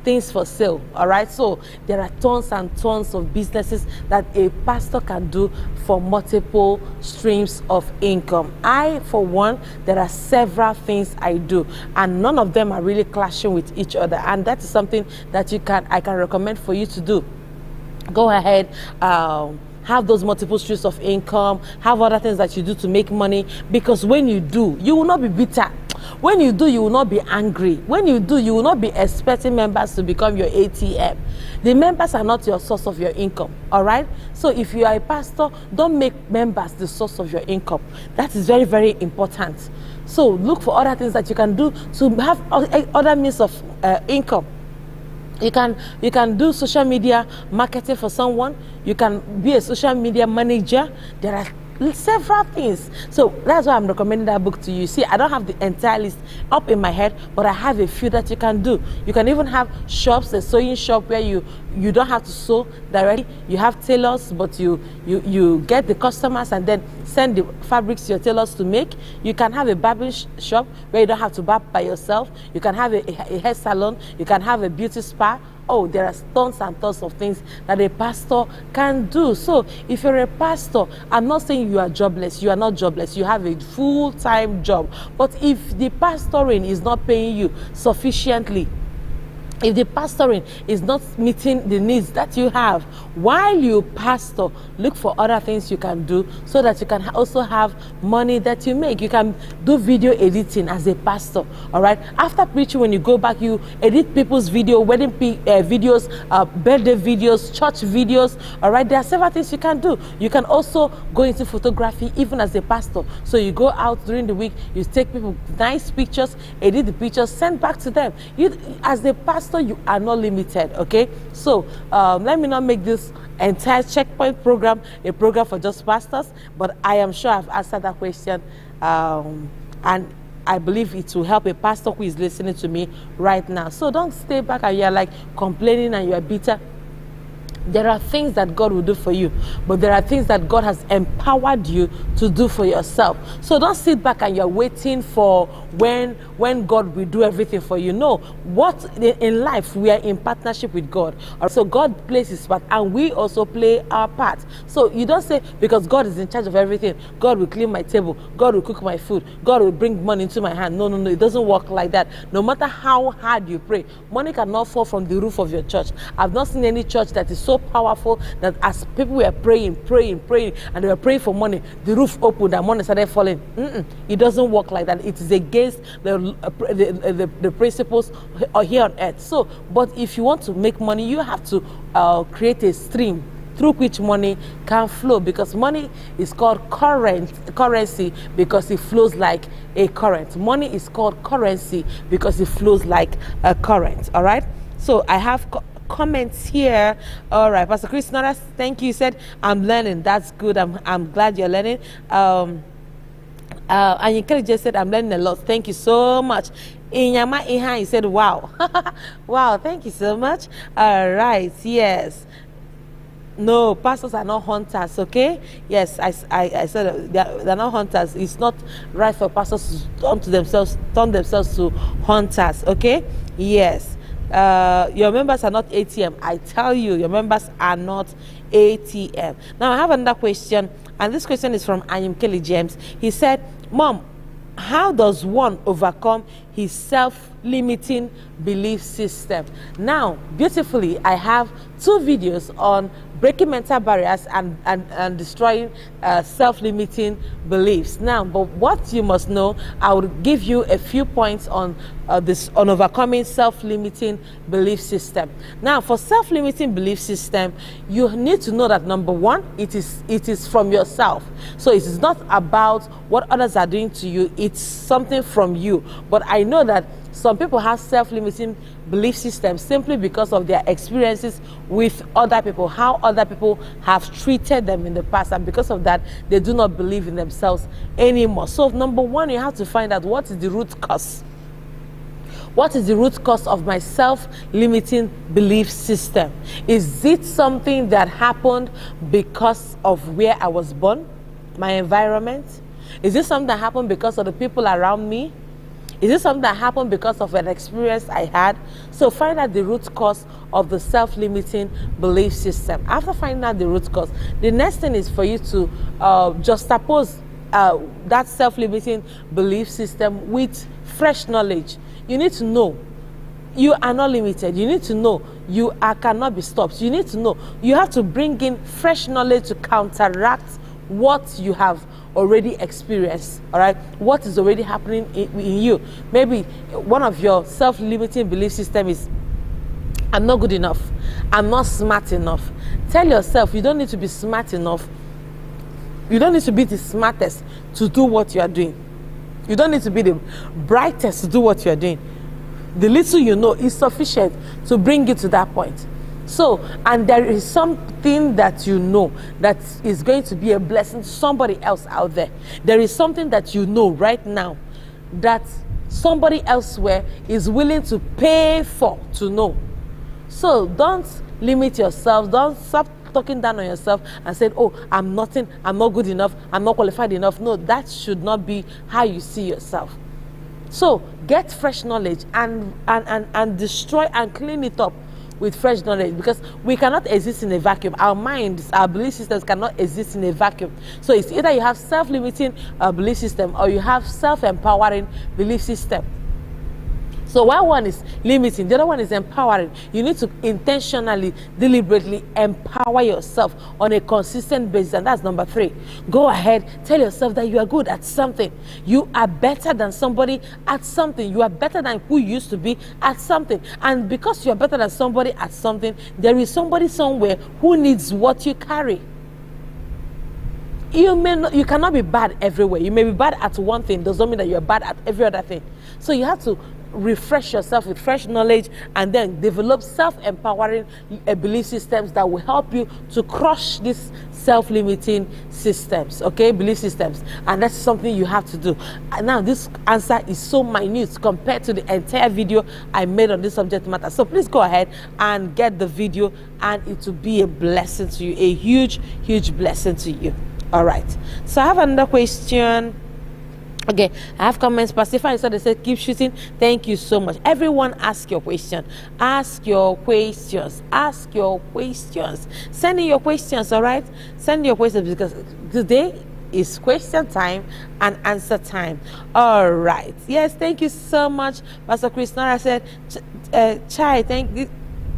things for sale. All right, so there are tons and tons of businesses that a pastor can do for multiple streams of income. I, for one, there are several things I do, and none of them are really clashing with each other, and that is something that I can recommend for you to do. Go ahead, have those multiple streams of income, have other things that you do to make money, because when you do, you will not be bitter. When you do, you will not be angry. When you do, you will not be expecting members to become your ATM. The members are not your source of your income, all right? So if you are a pastor, don't make members the source of your income. That is very, very important. So look for other things that you can do to have other means of income. You can do social media marketing for someone. You can be a social media manager. There are several things. So that's why I'm recommending that book to you. See, I don't have the entire list up in my head, but I have a few that you can do. You can even have shops, a sewing shop where you don't have to sew directly. You have tailors, but you get the customers and then send the fabrics to your tailors to make. You can have a barbering shop where you don't have to barb by yourself. You can have a hair salon. You can have a beauty spa. Oh, there are tons and tons of things that a pastor can do. So if you're a pastor, I'm not saying you are jobless. You are not jobless. You have a full-time job. But if the pastoring is not paying you sufficiently, if the pastoring is not meeting the needs that you have, while you pastor, look for other things you can do so that you can also have money that you make. You can do video editing as a pastor, all right? After preaching, when you go back, you edit people's video, wedding videos, birthday videos, church videos, all right? There are several things you can do. You can also go into photography even as a pastor. So you go out during the week, you take people nice pictures, edit the pictures, send back to them. You, as a pastor, you are not limited, okay? So let me not make this entire checkpoint program a program for just pastors, but I am sure I've answered that question, and I believe it will help a pastor who is listening to me right now. So don't stay back and you're like complaining and you're bitter. There are things that God will do for you, but there are things that God has empowered you to do for yourself. So don't sit back and you're waiting for when God will do everything for you. No, what in life, we are in partnership with God. So God plays his part and we also play our part. So you don't say, because God is in charge of everything, God will clean my table, God will cook my food, God will bring money into my hand. No, no, no, it doesn't work like that. No matter how hard you pray, money cannot fall from the roof of your church. I've not seen any church that is so powerful that as people were praying, and they were praying for money, the roof opened and money started falling. It doesn't work like that. It is against the principles here on earth. So, but if you want to make money, you have to create a stream through which money can flow, because money is called currency because it flows like a current. Money is called currency because it flows like a current. All right. So I have comments here. All right, Pastor Chris Norris, thank you. You said I'm learning. That's good. I'm glad you're learning. And you just said I'm learning a lot. Thank you so much. Inyama Ihan, you said wow. Wow, thank you so much. All right, yes. No, pastors are not hunters, okay? Yes, I said they're not hunters. It's not right for pastors to turn themselves to hunters, okay? Yes. Your members are not ATM. I tell you, your members are not ATM. Now, I have another question, and this question is from Anyim Kelly James. He said, Mom, how does one overcome his self-limiting belief system? Now, beautifully, I have 2 videos on breaking mental barriers and destroying self-limiting beliefs. Now, but what you must know, I will give you a few points on on overcoming self-limiting belief system. Now, for self-limiting belief system, you need to know that number 1, it is from yourself. So it is not about what others are doing to you. It's something from you. But I know that some people have self-limiting belief systems simply because of their experiences with other people, how other people have treated them in the past, and because of that, they do not believe in themselves anymore. So number 1, you have to find out what is the root cause. What is the root cause of my self-limiting belief system? Is it something that happened because of where I was born, my environment? Is it something that happened because of the people around me? Is this something that happened because of an experience I had? So find out the root cause of the self-limiting belief system. After finding out the root cause, the next thing is for you to juxtapose that self-limiting belief system with fresh knowledge. You need to know you are not limited. You need to know you cannot be stopped. You need to know you have to bring in fresh knowledge to counteract what you have already experienced. All right, what is already happening in you. Maybe one of your self-limiting belief system is, I'm not good enough, I'm not smart enough. Tell yourself you don't need to be smart enough. You don't need to be the smartest to do what you are doing. You don't need to be the brightest to do what you are doing. The little you know is sufficient to bring you to that point. So, and there is something that you know that is going to be a blessing to somebody else out there. There is something that you know right now that somebody elsewhere is willing to pay for to know. So don't limit yourself. Don't stop talking down on yourself and say, oh, I'm nothing, I'm not good enough, I'm not qualified enough. No, that should not be how you see yourself. So get fresh knowledge and destroy and clean it up with fresh knowledge, because we cannot exist in a vacuum. Our minds, our belief systems cannot exist in a vacuum. So it's either you have self-limiting belief system or you have self-empowering belief system. So while one is limiting, the other one is empowering. You need to intentionally, deliberately empower yourself on a consistent basis. And that's number 3. Go ahead, tell yourself that you are good at something. You are better than somebody at something. You are better than who you used to be at something. And because you are better than somebody at something, there is somebody somewhere who needs what you carry. You cannot be bad everywhere. You may be bad at one thing, doesn't mean that you are bad at every other thing. So you have to refresh yourself with fresh knowledge and then develop self-empowering belief systems that will help you to crush these self-limiting systems, okay, belief systems. And that's something you have to do. And now this answer is so minute compared to the entire video I made on this subject matter. So please go ahead and get the video, and it will be a blessing to you, a huge blessing to you. All right, so I have another question. Okay, I have comments. Pacifier, so they said keep shooting. Thank you so much. Everyone, ask your question. Ask your questions. Ask your questions. Send in your questions, all right? Send your questions, because today is question time and answer time. All right. Yes, thank you so much. Pastor Chris Nora said, Chai, thank you.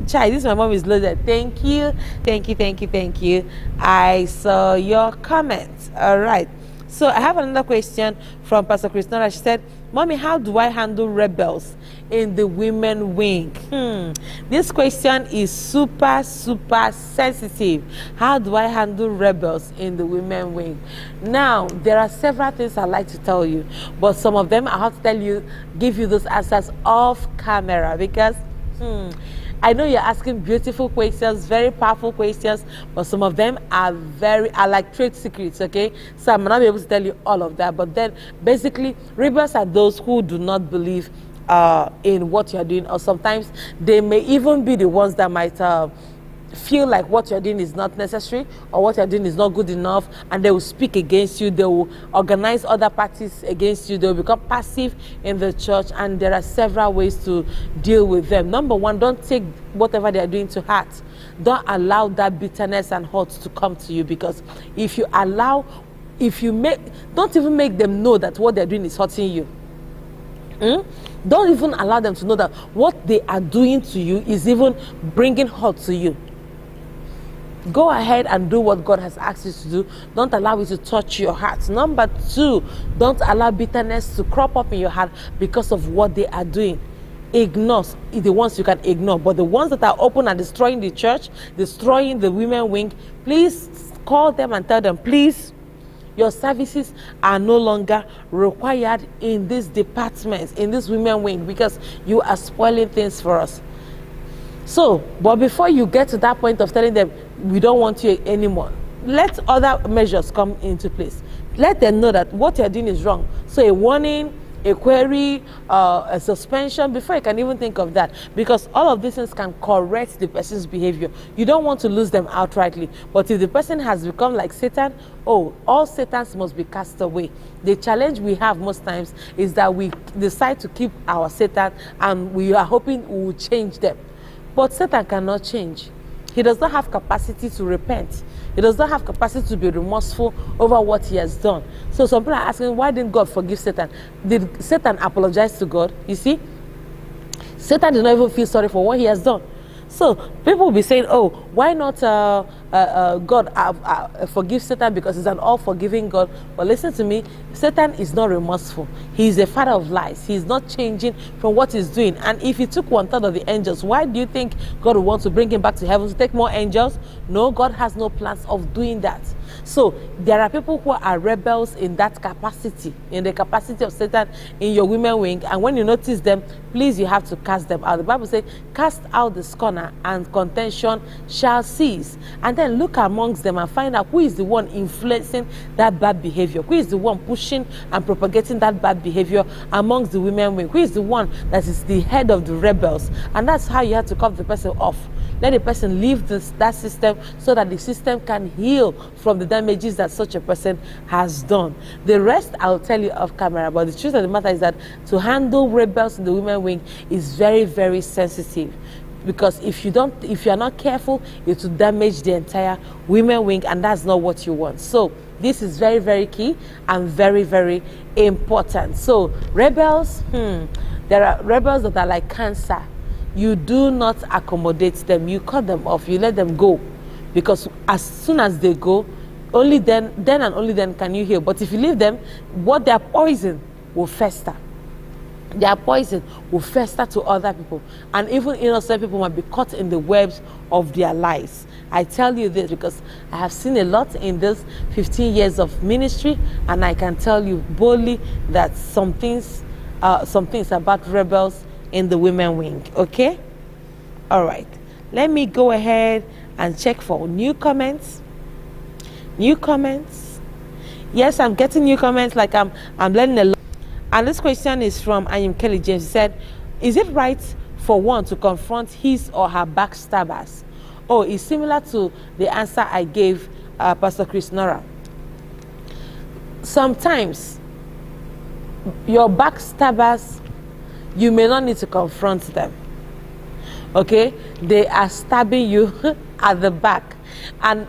Chai, this my mom is loaded. Thank you. Thank you. I saw your comments. All right. So I have another question from Pastor Christina. She said, Mommy, how do I handle rebels in the women wing? This question is super sensitive. How do I handle rebels in the women wing? Now, there are several things I'd like to tell you, but some of them I have to tell you, give you those answers off camera, because I know you're asking beautiful questions, very powerful questions, but some of them are like trade secrets, okay? So I'm not be able to tell you all of that. But then basically, rebels are those who do not believe in what you're doing, or sometimes they may even be the ones that might feel like what you're doing is not necessary, or what you're doing is not good enough, and they will speak against you. They will organize other parties against you. They will become passive in the church, and there are several ways to deal with them. Number one, don't take whatever they are doing to heart. Don't allow that bitterness and hurt to come to you, because don't even make them know that what they're doing is hurting you. Don't even allow them to know that what they are doing to you is even bringing hurt to you. Go ahead and do what God has asked you to do. Don't allow it to touch your heart. Number two, don't allow bitterness to crop up in your heart because of what they are doing. Ignore the ones you can ignore, but the ones that are open and destroying the church, destroying the women wing, please call them and tell them, please, your services are no longer required in these departments, in this women wing, because you are spoiling things for us. So, but before you get to that point of telling them, we don't want you anymore, let other measures come into place. Let them know that what you're doing is wrong. So a warning, a query, a suspension, before you can even think of that. Because all of these things can correct the person's behavior. You don't want to lose them outrightly. But if the person has become like Satan, all Satans must be cast away. The challenge we have most times is that we decide to keep our Satan, and we are hoping we will change them. But Satan cannot change. He does not have capacity to repent. He does not have capacity to be remorseful over what he has done. So some people are asking, why didn't God forgive Satan? Did Satan apologize to God? You see, Satan did not even feel sorry for what he has done. So people will be saying, why not God forgive Satan because he's an all-forgiving God? But listen to me, Satan is not remorseful. He is a father of lies. He is not changing from what he's doing. And if he took 1/3 of the angels, why do you think God would want to bring him back to heaven to take more angels? No, God has no plans of doing that. So there are people who are rebels in that capacity, in the capacity of Satan in your women wing. And when you notice them, please, you have to cast them out. The Bible says, cast out the scorner and contention shall cease. And then look amongst them and find out who is the one influencing that bad behavior. Who is the one pushing and propagating that bad behavior amongst the women wing? Who is the one that is the head of the rebels? And that's how you have to cut the person off. Let the person leave that system so that the system can heal from the damages that such a person has done. The rest I'll tell you off camera, but the truth of the matter is that to handle rebels in the women wing is very, very sensitive. Because if you are not careful, it will damage the entire women wing, and that's not what you want. So this is very, very key and very, very important. So rebels, there are rebels that are like cancer. You do not accommodate them. You cut them off. You let them go. Because as soon as they go, only then and only then can you heal. But if you leave them, what they are poison will fester. Their poison will fester to other people. And even innocent people might be caught in the webs of their lies. I tell you this because I have seen a lot in this 15 years of ministry, and I can tell you boldly that some things about rebels in the women wing. Okay? All right. Let me go ahead and check for new comments. New comments. Yes, I'm getting new comments, like I'm learning a lot. And this question is from Ayim Kelly James. He said, is it right for one to confront his or her backstabbers? It's similar to the answer I gave Pastor Chris Nora. Sometimes your backstabbers, you may not need to confront them. Okay? They are stabbing you at the back. And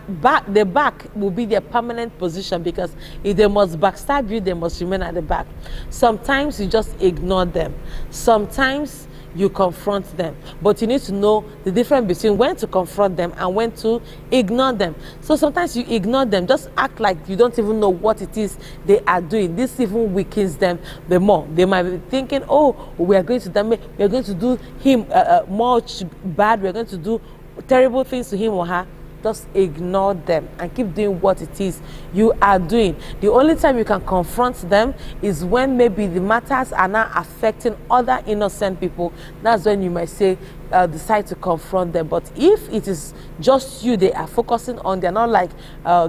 the back will be their permanent position, because if they must backstab you, they must remain at the back. Sometimes you just ignore them. Sometimes you confront them. But you need to know the difference between when to confront them and when to ignore them. So sometimes you ignore them, just act like you don't even know what it is they are doing. This even weakens them the more. They might be thinking, oh, we are going to damage, we are going to do him much bad, we are going to do terrible things to him or her. Just ignore them and keep doing what it is you are doing. The only time you can confront them is when maybe the matters are now affecting other innocent people. That's when you might say, decide to confront them. But if it is just you they are focusing on, they're not like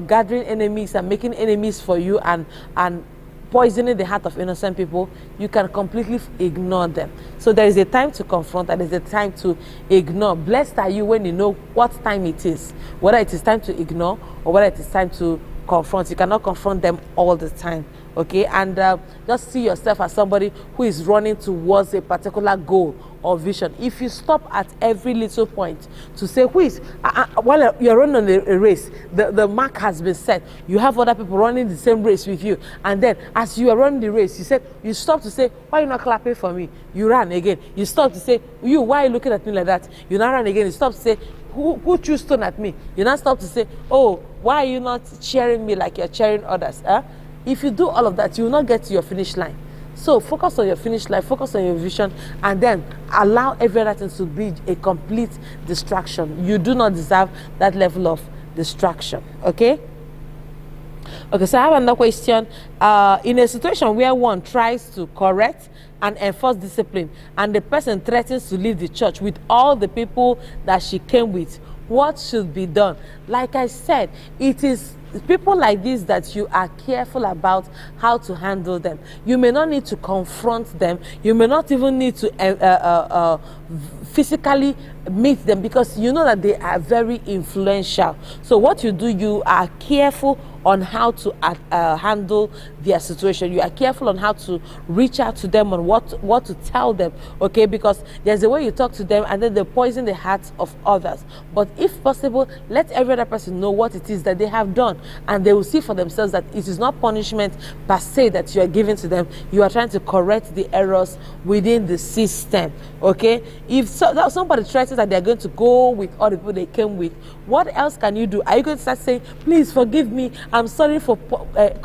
gathering enemies and making enemies for you and poisoning the heart of innocent people, you can completely ignore them. So there is a time to confront and there is a time to ignore. Blessed are you when you know what time it is, whether it is time to ignore or whether it is time to confront. You cannot confront them all the time, okay? And just see yourself as somebody who is running towards a particular goal or vision. If you stop at every little point to say, who is, while you're running on a race, the mark has been set, you have other people running the same race with you, and then as you are running the race, you stop to say, why are you not clapping for me? You run again. You stop to say, why are you looking at me like that? You now run again. You stop to say, who threw stone at me? You now stop to say, oh, why are you not cheering me like you're cheering others? If you do all of that, you will not get to your finish line. So focus on your finish line, focus on your vision, and then allow every other thing to be a complete distraction. You do not deserve that level of distraction, okay? Okay, so I have another question. In a situation where one tries to correct and enforce discipline, and the person threatens to leave the church with all the people that she came with, what should be done? Like I said, it is people like this that you are careful about how to handle them. You may not need to confront them. You may not even need to physically meet them, because you know that they are very influential. So what you do, you are careful on how to handle their situation. You are careful on how to reach out to them, on what to tell them, okay? Because there's a way you talk to them and then they poison the hearts of others. But if possible, let every other person know what it is that they have done, and they will see for themselves that it is not punishment per se that you are giving to them. You are trying to correct the errors within the system, okay? If somebody threatens that they're going to go with all the people they came with, what else can you do? Are you going to start saying, please forgive me, I'm sorry for correcting